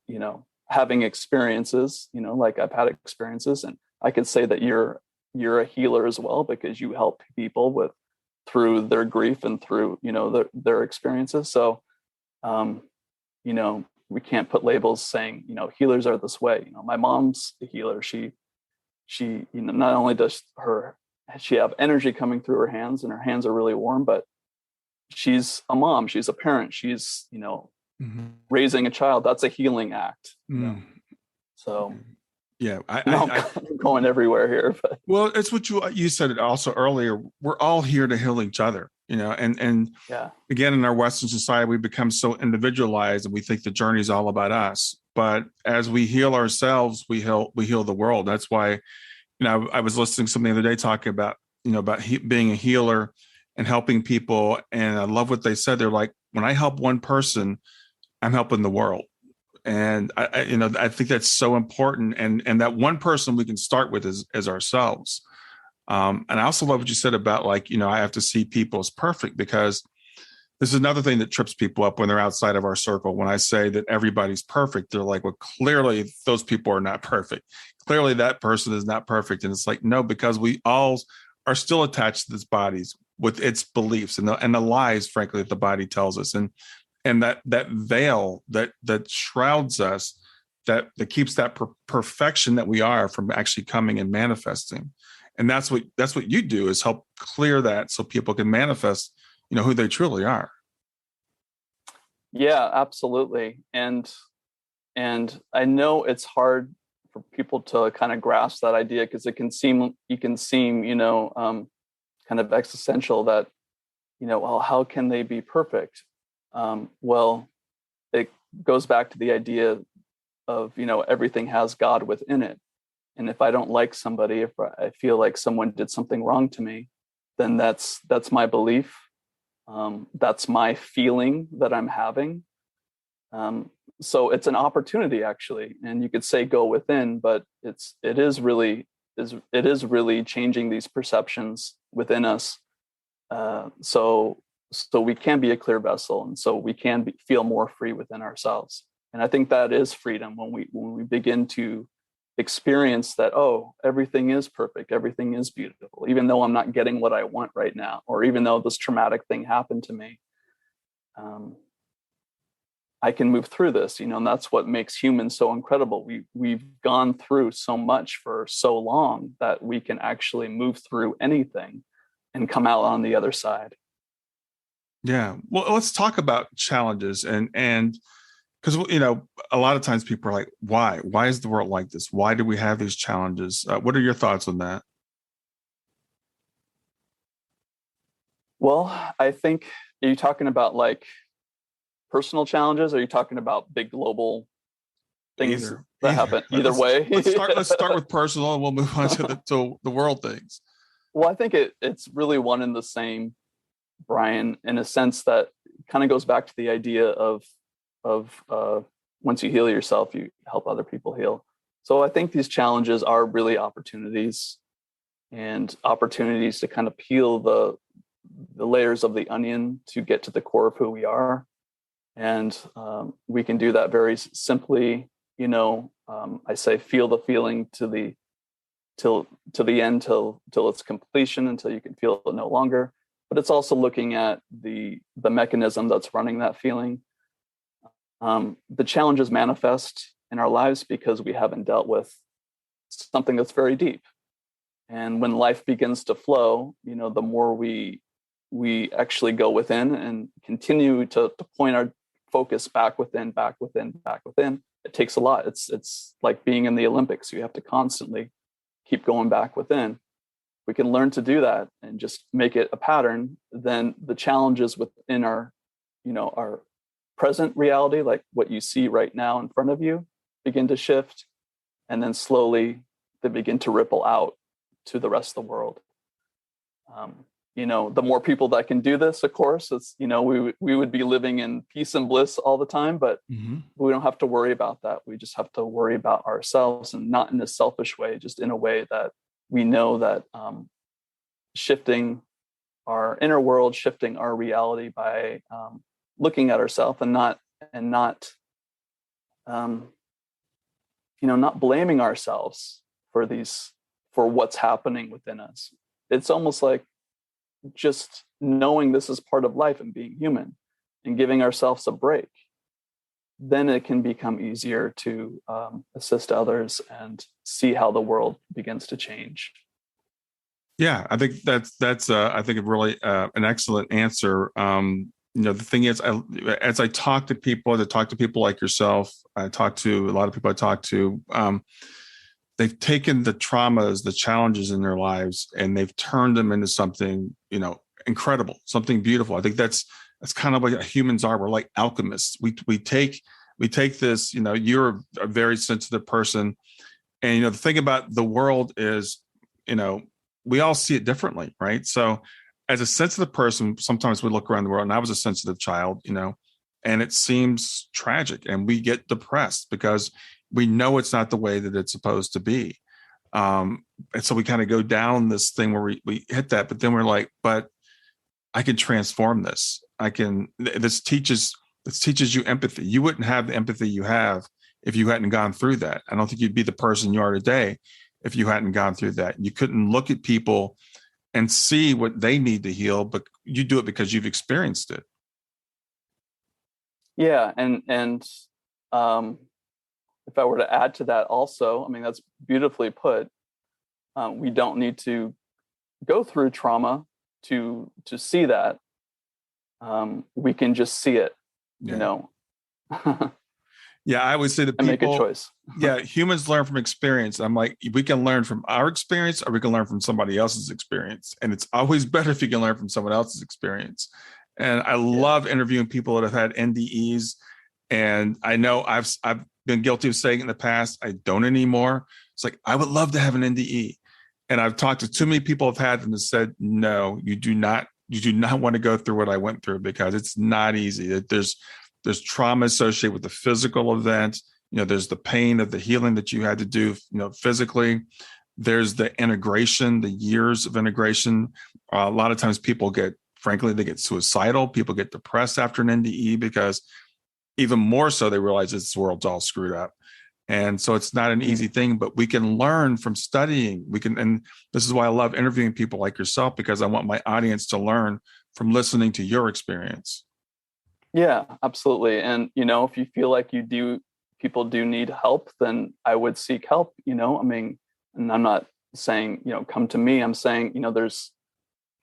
having experiences, like I've had experiences, and I could say that you're a healer as well, because you help people through their grief and through their experiences. So we can't put labels saying healers are this way. My mom's a healer. She not only does she have energy coming through her hands, and her hands are really warm, but she's a mom, she's a parent, she's raising a child. That's a healing act. So yeah, I'm going everywhere here, but well, it's what you said it also earlier. We're all here to heal each other, and yeah. Again, in our Western society, we become so individualized and we think the journey is all about us. But as we heal ourselves, we heal the world. That's why, I was listening to something the other day talking about, being a healer and helping people. And I love what they said. They're like, when I help one person, I'm helping the world. And I think that's so important. And that one person we can start with is ourselves. And I also love what you said about I have to see people as perfect, because this is another thing that trips people up when they're outside of our circle. When I say that everybody's perfect, they're like, well, clearly those people are not perfect. Clearly that person is not perfect. And it's like, no, because we all are still attached to this bodies with its beliefs and the lies, frankly, that the body tells us. And that veil that shrouds us, that keeps that perfection that we are from actually coming and manifesting. And that's what you do, is help clear that so people can manifest, who they truly are. Yeah, absolutely. And I know it's hard for people to kind of grasp that idea, because it can seem kind of existential that, well, how can they be perfect? Well, it goes back to the idea of, everything has God within it. And if I don't like somebody, if I feel like someone did something wrong to me, then that's my belief. That's my feeling that I'm having. So it's an opportunity, actually. And you could say go within, but it is really changing these perceptions within us. So we can be a clear vessel, and so we can feel more free within ourselves. And I think that is freedom when we begin to experience that, oh, everything is perfect, everything is beautiful, even though I'm not getting what I want right now, or even though this traumatic thing happened to me. I can move through this, and that's what makes humans so incredible. We've gone through so much for so long that we can actually move through anything and come out on the other side. Yeah. Well, let's talk about challenges and because, a lot of times people are like, why is the world like this? Why do we have these challenges? What are your thoughts on that? Well, I think, are you talking about like personal challenges? Or are you talking about big global things that happen? Either way. Let's start with personal, and we'll move on to the world things. Well, I think it's really one and the same, Brian, in a sense that kind of goes back to the idea of once you heal yourself, you help other people heal. So I think these challenges are really opportunities to kind of peel the layers of the onion to get to the core of who we are. And we can do that very simply. I say feel the feeling to the end, till its completion, until you can feel it no longer. But it's also looking at the mechanism that's running that feeling. The challenges manifest in our lives because we haven't dealt with something that's very deep. And when life begins to flow, the more we actually go within and continue to point our focus back within. It takes a lot. It's like being in the Olympics. You have to constantly keep going back within. We can learn to do that and just make it a pattern. Then the challenges within our present reality, like what you see right now in front of you, begin to shift, and then slowly they begin to ripple out to the rest of the world. The more people that can do this, of course, it's, we would be living in peace and bliss all the time, but we don't have to worry about that. We just have to worry about ourselves, and not in a selfish way, just in a way that we know that shifting our inner world, shifting our reality by looking at ourselves and not blaming ourselves for what's happening within us. It's almost like just knowing this is part of life and being human and giving ourselves a break. Then it can become easier to assist others and see how the world begins to change. Yeah, I think that's I think a really an excellent answer. The thing is, as I talk to people like yourself, I talk to a lot of people I talk to, they've taken the traumas, the challenges in their lives, and they've turned them into something, incredible, something beautiful. I think that's kind of what humans are. We're like alchemists. We take this, you're a very sensitive person. And, the thing about the world is, we all see it differently, right? So as a sensitive person, sometimes we look around the world, and I was a sensitive child, and it seems tragic, and we get depressed because we know it's not the way that it's supposed to be. And so we kind of go down this thing where we hit that, but then we're like, but I can transform this. This teaches you empathy. You wouldn't have the empathy you have if you hadn't gone through that. I don't think you'd be the person you are today if you hadn't gone through that. You couldn't look at people and see what they need to heal, but you do it because you've experienced it. Yeah. And if I were to add to that also, that's beautifully put. We don't need to go through trauma to see that. We can just see it, Yeah, I would say that people make a choice. Yeah, humans learn from experience. I'm like, we can learn from our experience, or we can learn from somebody else's experience. And it's always better if you can learn from someone else's experience. And I love interviewing people that have had NDEs. And I know I've been guilty of saying in the past, I don't anymore. It's like, I would love to have an NDE. And I've talked to too many people who've had them and said, no, you do not want to go through what I went through, because it's not easy. There's trauma associated with the physical event. There's the pain of the healing that you had to do, physically. There's the integration, the years of integration. A lot of times people get suicidal. People get depressed after an NDE because even more so they realize this world's all screwed up. And so it's not an easy thing, but we can learn from studying. And this is why I love interviewing people like yourself, because I want my audience to learn from listening to your experience. Yeah, absolutely. And, if you feel like people do need help, then I would seek help, I mean, and I'm not saying, come to me. I'm saying, there's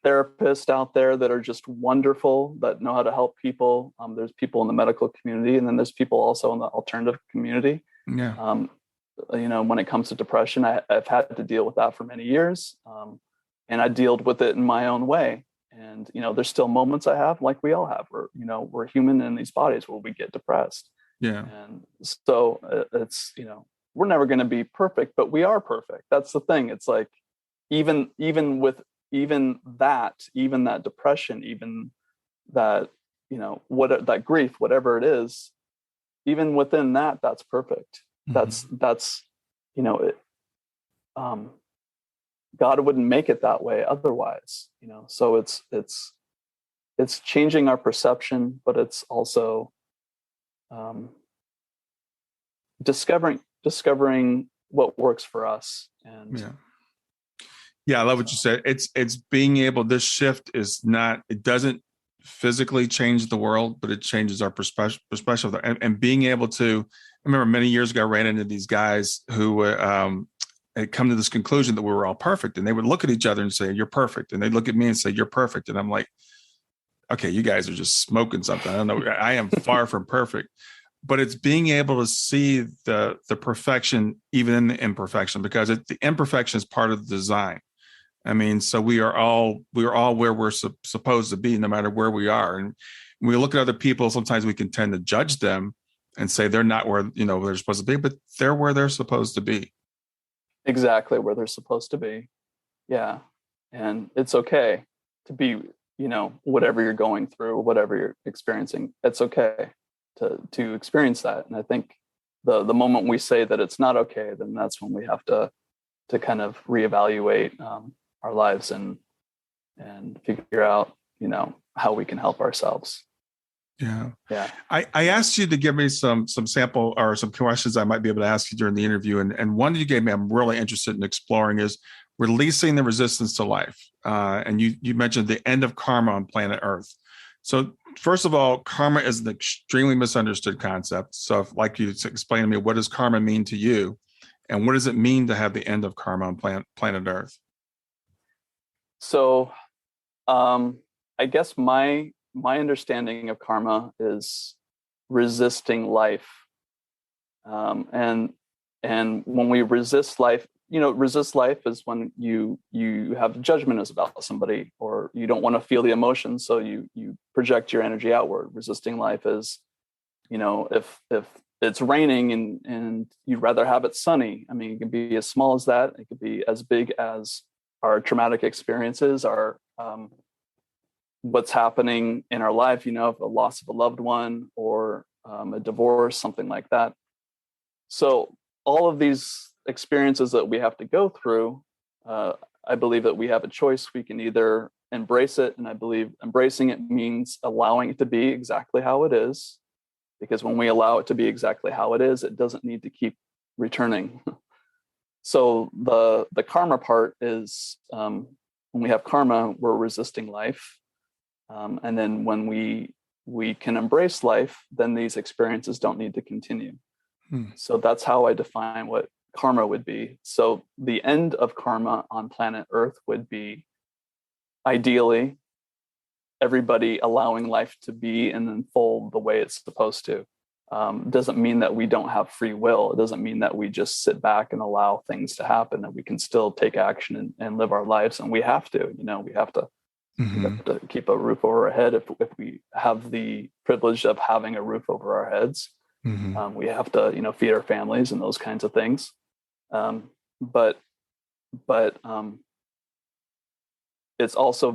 therapists out there that are just wonderful, that know how to help people. There's people in the medical community, and then there's people also in the alternative community. Yeah. When it comes to depression, I've had to deal with that for many years. And I dealt with it in my own way. And, there's still moments I have, like we all have, where, we're human in these bodies where we get depressed. Yeah. And so it's, we're never going to be perfect, but we are perfect. That's the thing. It's like, even that depression, even that, that grief, whatever it is, even within that, that's perfect. Mm-hmm. That's, God wouldn't make it that way otherwise, so it's changing our perception, but it's also discovering what works for us. And yeah, I love what you said. It's being able, this shift it doesn't physically change the world, but it changes our perspective. And being able to, I remember many years ago, I ran into these guys who had come to this conclusion that we were all perfect, and they would look at each other and say, "You're perfect," and they'd look at me and say, "You're perfect," and I'm like, "Okay, you guys are just smoking something. I don't know. I am far from perfect." But it's being able to see the perfection even in the imperfection, because the imperfection is part of the design. I mean, so we are all where we're supposed to be, no matter where we are. And when we look at other people, sometimes we can tend to judge them and say they're not where they're supposed to be, but they're where they're supposed to be. Exactly where they're supposed to be. Yeah. And it's okay to be, whatever you're going through, whatever you're experiencing, it's okay to experience that. And I think the moment we say that it's not okay, then that's when we have to kind of reevaluate our lives and figure out, how we can help ourselves. Yeah. Yeah. I asked you to give me some sample or some questions I might be able to ask you during the interview. And one you gave me, I'm really interested in exploring, is releasing the resistance to life. And you mentioned the end of karma on planet Earth. So first of all, karma is an extremely misunderstood concept. So if, like you explain to me, what does karma mean to you? And what does it mean to have the end of karma on planet Earth? So I guess my understanding of karma is resisting life. And when we resist life, resist life is when you have judgment about somebody, or you don't want to feel the emotion, so you project your energy outward. Resisting life is, if it's raining and you'd rather have it sunny. I mean, it can be as small as that. It could be as big as our traumatic experiences, our what's happening in our life, a loss of a loved one, or a divorce, something like that. So all of these experiences that we have to go through, I believe that we have a choice. We can either embrace it, and I believe embracing it means allowing it to be exactly how it is, because when we allow it to be exactly how it is, it doesn't need to keep returning. So the karma part is, when we have karma, we're resisting life. And then when we can embrace life, then these experiences don't need to continue. So that's how I define what karma would be. So the end of karma on planet Earth would be, ideally, everybody allowing life to be and unfold the way it's supposed to. Doesn't mean that we don't have free will. It doesn't mean that we just sit back and allow things to happen, that we can still take action and live our lives. And we have to, we have to, we have to keep a roof over our head. If we have the privilege of having a roof over our heads, we have to, feed our families and those kinds of things. But it's also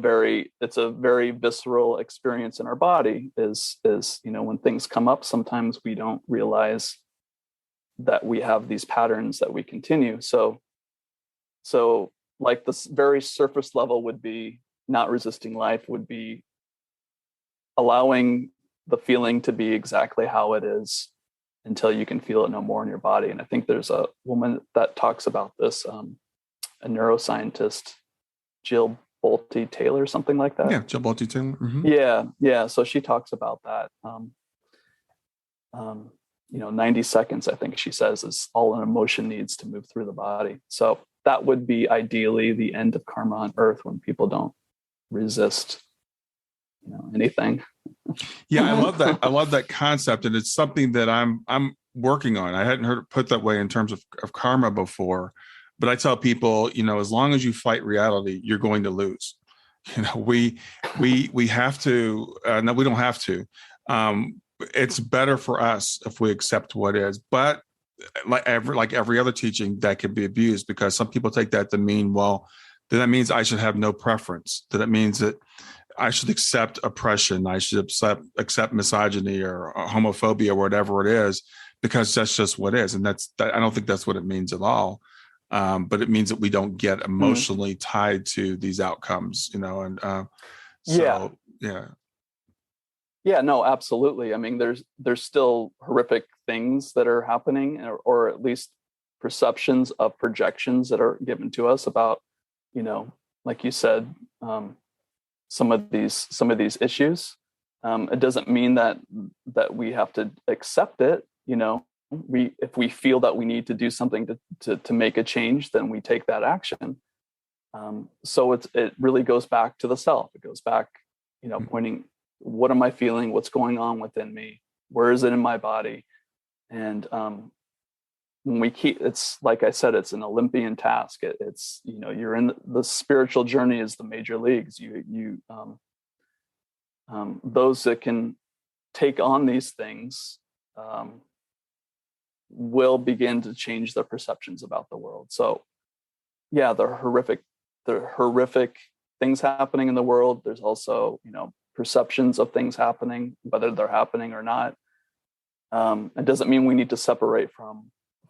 it's a very visceral experience in our body, is when things come up, sometimes we don't realize that we have these patterns that we continue. So like this very surface level would be not resisting life, would be allowing the feeling to be exactly how it is until you can feel it no more in your body. And I think there's a woman that talks about this, a neuroscientist, Jill Bolte Taylor, something like that. Yeah, Jill Bolte Taylor. Mm-hmm. Yeah. So she talks about that. 90 seconds, I think she says, is all an emotion needs to move through the body. So that would be ideally the end of karma on earth, when people don't resist, anything. Yeah, I love that. I love that concept, and it's something that I'm working on. I hadn't heard it put that way in terms of karma before, but I tell people, as long as you fight reality, you're going to lose. We have to. No, we don't have to. It's better for us if we accept what is, but like every other teaching, that can be abused, because some people take that to mean, well, then that means I should have no preference. That means that I should accept oppression. I should accept misogyny or homophobia or whatever it is, because that's just what it is. And I don't think that's what it means at all. But it means that we don't get emotionally tied to these outcomes, Yeah, no, absolutely. I mean, there's still horrific things that are happening, or at least perceptions of projections that are given to us about, like you said, some of these issues. It doesn't mean that we have to accept it. If we feel that we need to do something to make a change, then we take that action. So it really goes back to the self. It goes back, pointing, what am I feeling? What's going on within me? Where is it in my body? And when we it's like I said, it's an Olympian task. It's you're in the spiritual journey is the major leagues. Those that can take on these things will begin to change their perceptions about the world. So yeah, the horrific things happening in the world. There's also, perceptions of things happening, whether they're happening or not. It doesn't mean we need to separate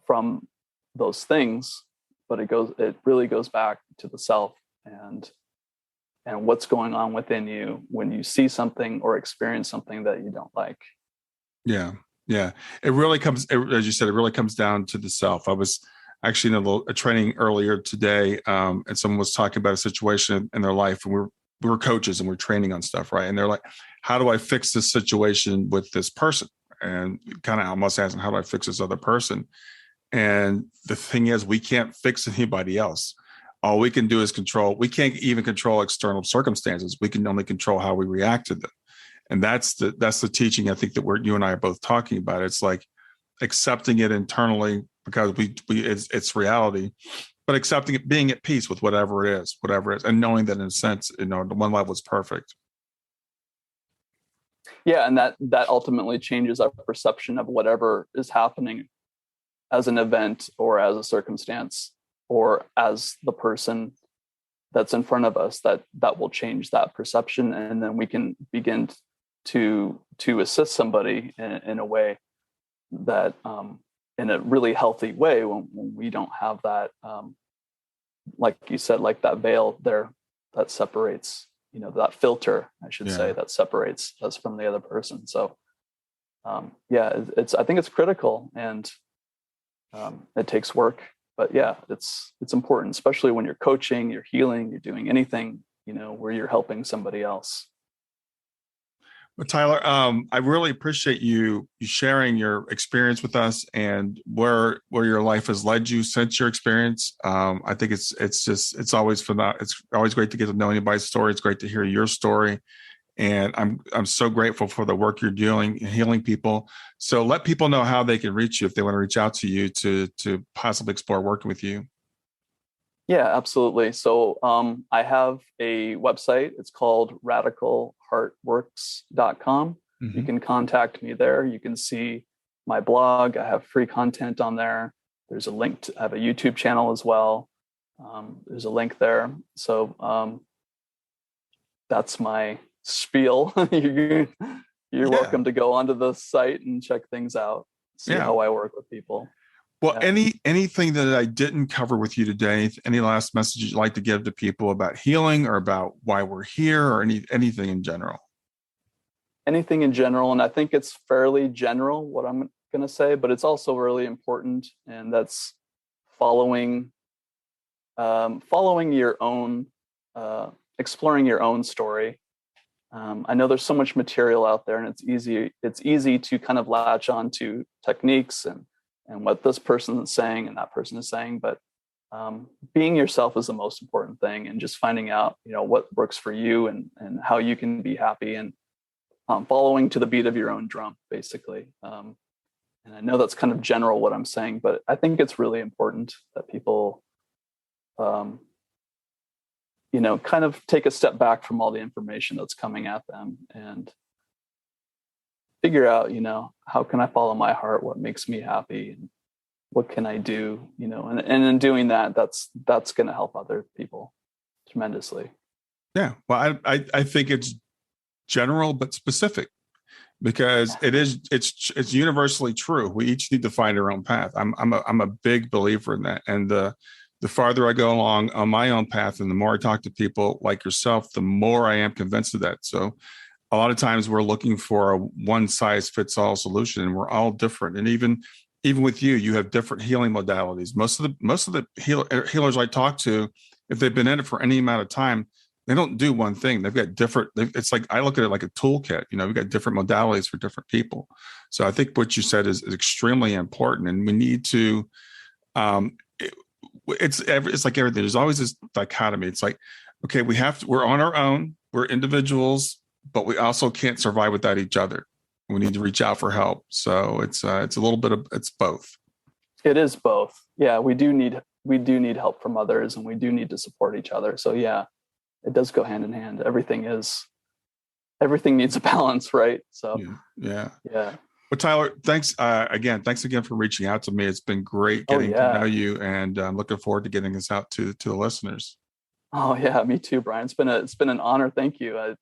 from those things, but it really goes back to the self and what's going on within you when you see something or experience something that you don't like. Yeah. It really comes, as you said, it really comes down to the self. I was actually in a training earlier today, and someone was talking about a situation in their life, and we were coaches and we're training on stuff, right? And they're like, how do I fix this situation with this person? And kind of almost asking, how do I fix this other person? And the thing is, we can't fix anybody else. All we can do is control. We can't even control external circumstances. We can only control how we react to them. And that's the teaching, I think, that you and I are both talking about. It's like accepting it internally, because it's reality, but accepting it, being at peace with whatever it is, and knowing that in a sense, the one level is perfect. Yeah, and that ultimately changes our perception of whatever is happening as an event or as a circumstance or as the person that's in front of us. That will change that perception, and then we can begin to assist somebody in a way that in a really healthy way when we don't have that like you said, like that veil there that separates, that filter, I should say, that separates us from the other person. So I think it's critical, and it takes work, but yeah, it's important, especially when you're coaching, you're healing, you're doing anything, where you're helping somebody else. Well, Tyler, I really appreciate you sharing your experience with us and where your life has led you since your experience. I think it's always fun. It's always great to get to know anybody's story. It's great to hear your story, and I'm so grateful for the work you're doing, healing people. So let people know how they can reach you if they want to reach out to you to possibly explore working with you. Yeah, absolutely. So I have a website. It's called radicalheartworks.com. Mm-hmm. You can contact me there. You can see my blog. I have free content on there. There's a link I have a YouTube channel as well. There's a link there. So that's my spiel. You're welcome to go onto the site and check things out, see how I work with people. Well, anything that I didn't cover with you today, any last messages you'd like to give to people about healing or about why we're here, or anything in general? Anything in general, and I think it's fairly general what I'm going to say, but it's also really important, and that's following your own exploring your own story. I know there's so much material out there, and it's easy to kind of latch on to techniques and what this person is saying and that person is saying, but being yourself is the most important thing, and just finding out, what works for you and how you can be happy, and following to the beat of your own drum, basically. And I know that's kind of general what I'm saying, but I think it's really important that people, kind of take a step back from all the information that's coming at them and figure out, how can I follow my heart? What makes me happy? And what can I do? And in doing that, that's going to help other people tremendously. Yeah. Well, I think it's general, but specific, because it's universally true. We each need to find our own path. I'm a big believer in that. And the farther I go along on my own path, and the more I talk to people like yourself, the more I am convinced of that. So a lot of times we're looking for a one size fits all solution, and we're all different. And even with you have different healing modalities. Most of the healers I talk to, if they've been in it for any amount of time, they don't do one thing. They've got different. It's like, I look at it like a toolkit. We've got different modalities for different people. So I think what you said is extremely important, and we need to. It's like everything. There's always this dichotomy. It's like, okay, we're on our own. We're individuals, but we also can't survive without each other. We need to reach out for help. So it's a little bit of, it's both. It is both. Yeah, we do need help from others, and we do need to support each other. So yeah, it does go hand in hand. Everything needs a balance, right? So yeah. Well, Tyler, thanks again. Thanks again for reaching out to me. It's been great getting to know you, and I'm looking forward to getting this out to the listeners. Oh yeah, me too, Brian. It's been an honor. Thank you. I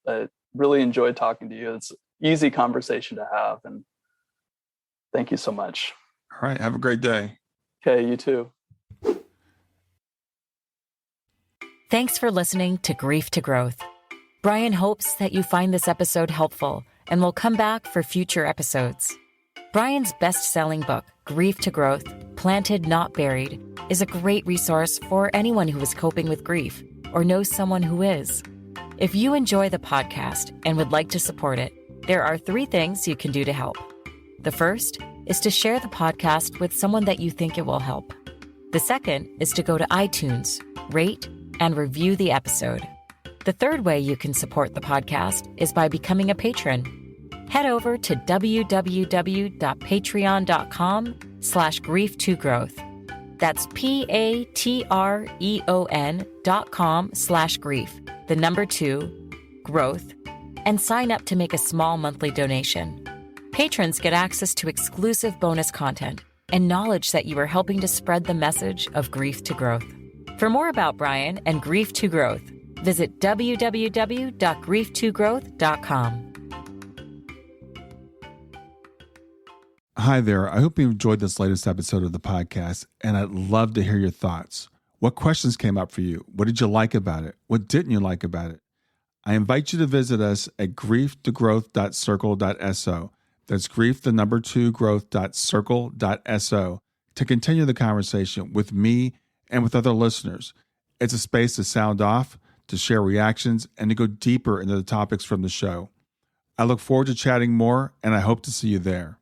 really enjoyed talking to you. It's an easy conversation to have, and thank you so much. All right. Have a great day. Okay, you too. Thanks for listening to Grief to Growth. Brian hopes that you find this episode helpful and will come back for future episodes. Brian's best-selling book, Grief to Growth, Planted Not Buried, is a great resource for anyone who is coping with grief or knows someone who is. If you enjoy the podcast and would like to support it, there are 3 things you can do to help. The first is to share the podcast with someone that you think it will help. The second is to go to iTunes, rate, and review the episode. The third way you can support the podcast is by becoming a patron. Head over to www.patreon.com/grief2growth. That's patreon.com/grief, the number 2, growth, and sign up to make a small monthly donation. Patrons get access to exclusive bonus content and knowledge that you are helping to spread the message of grief to growth. For more about Brian and Grief to Growth, visit www.grief2growth.com. Hi there. I hope you enjoyed this latest episode of the podcast, and I'd love to hear your thoughts. What questions came up for you? What did you like about it? What didn't you like about it? I invite you to visit us at grieftogrowth.circle.so. That's grief, the number 2, growth.circle.so, to continue the conversation with me and with other listeners. It's a space to sound off, to share reactions, and to go deeper into the topics from the show. I look forward to chatting more, and I hope to see you there.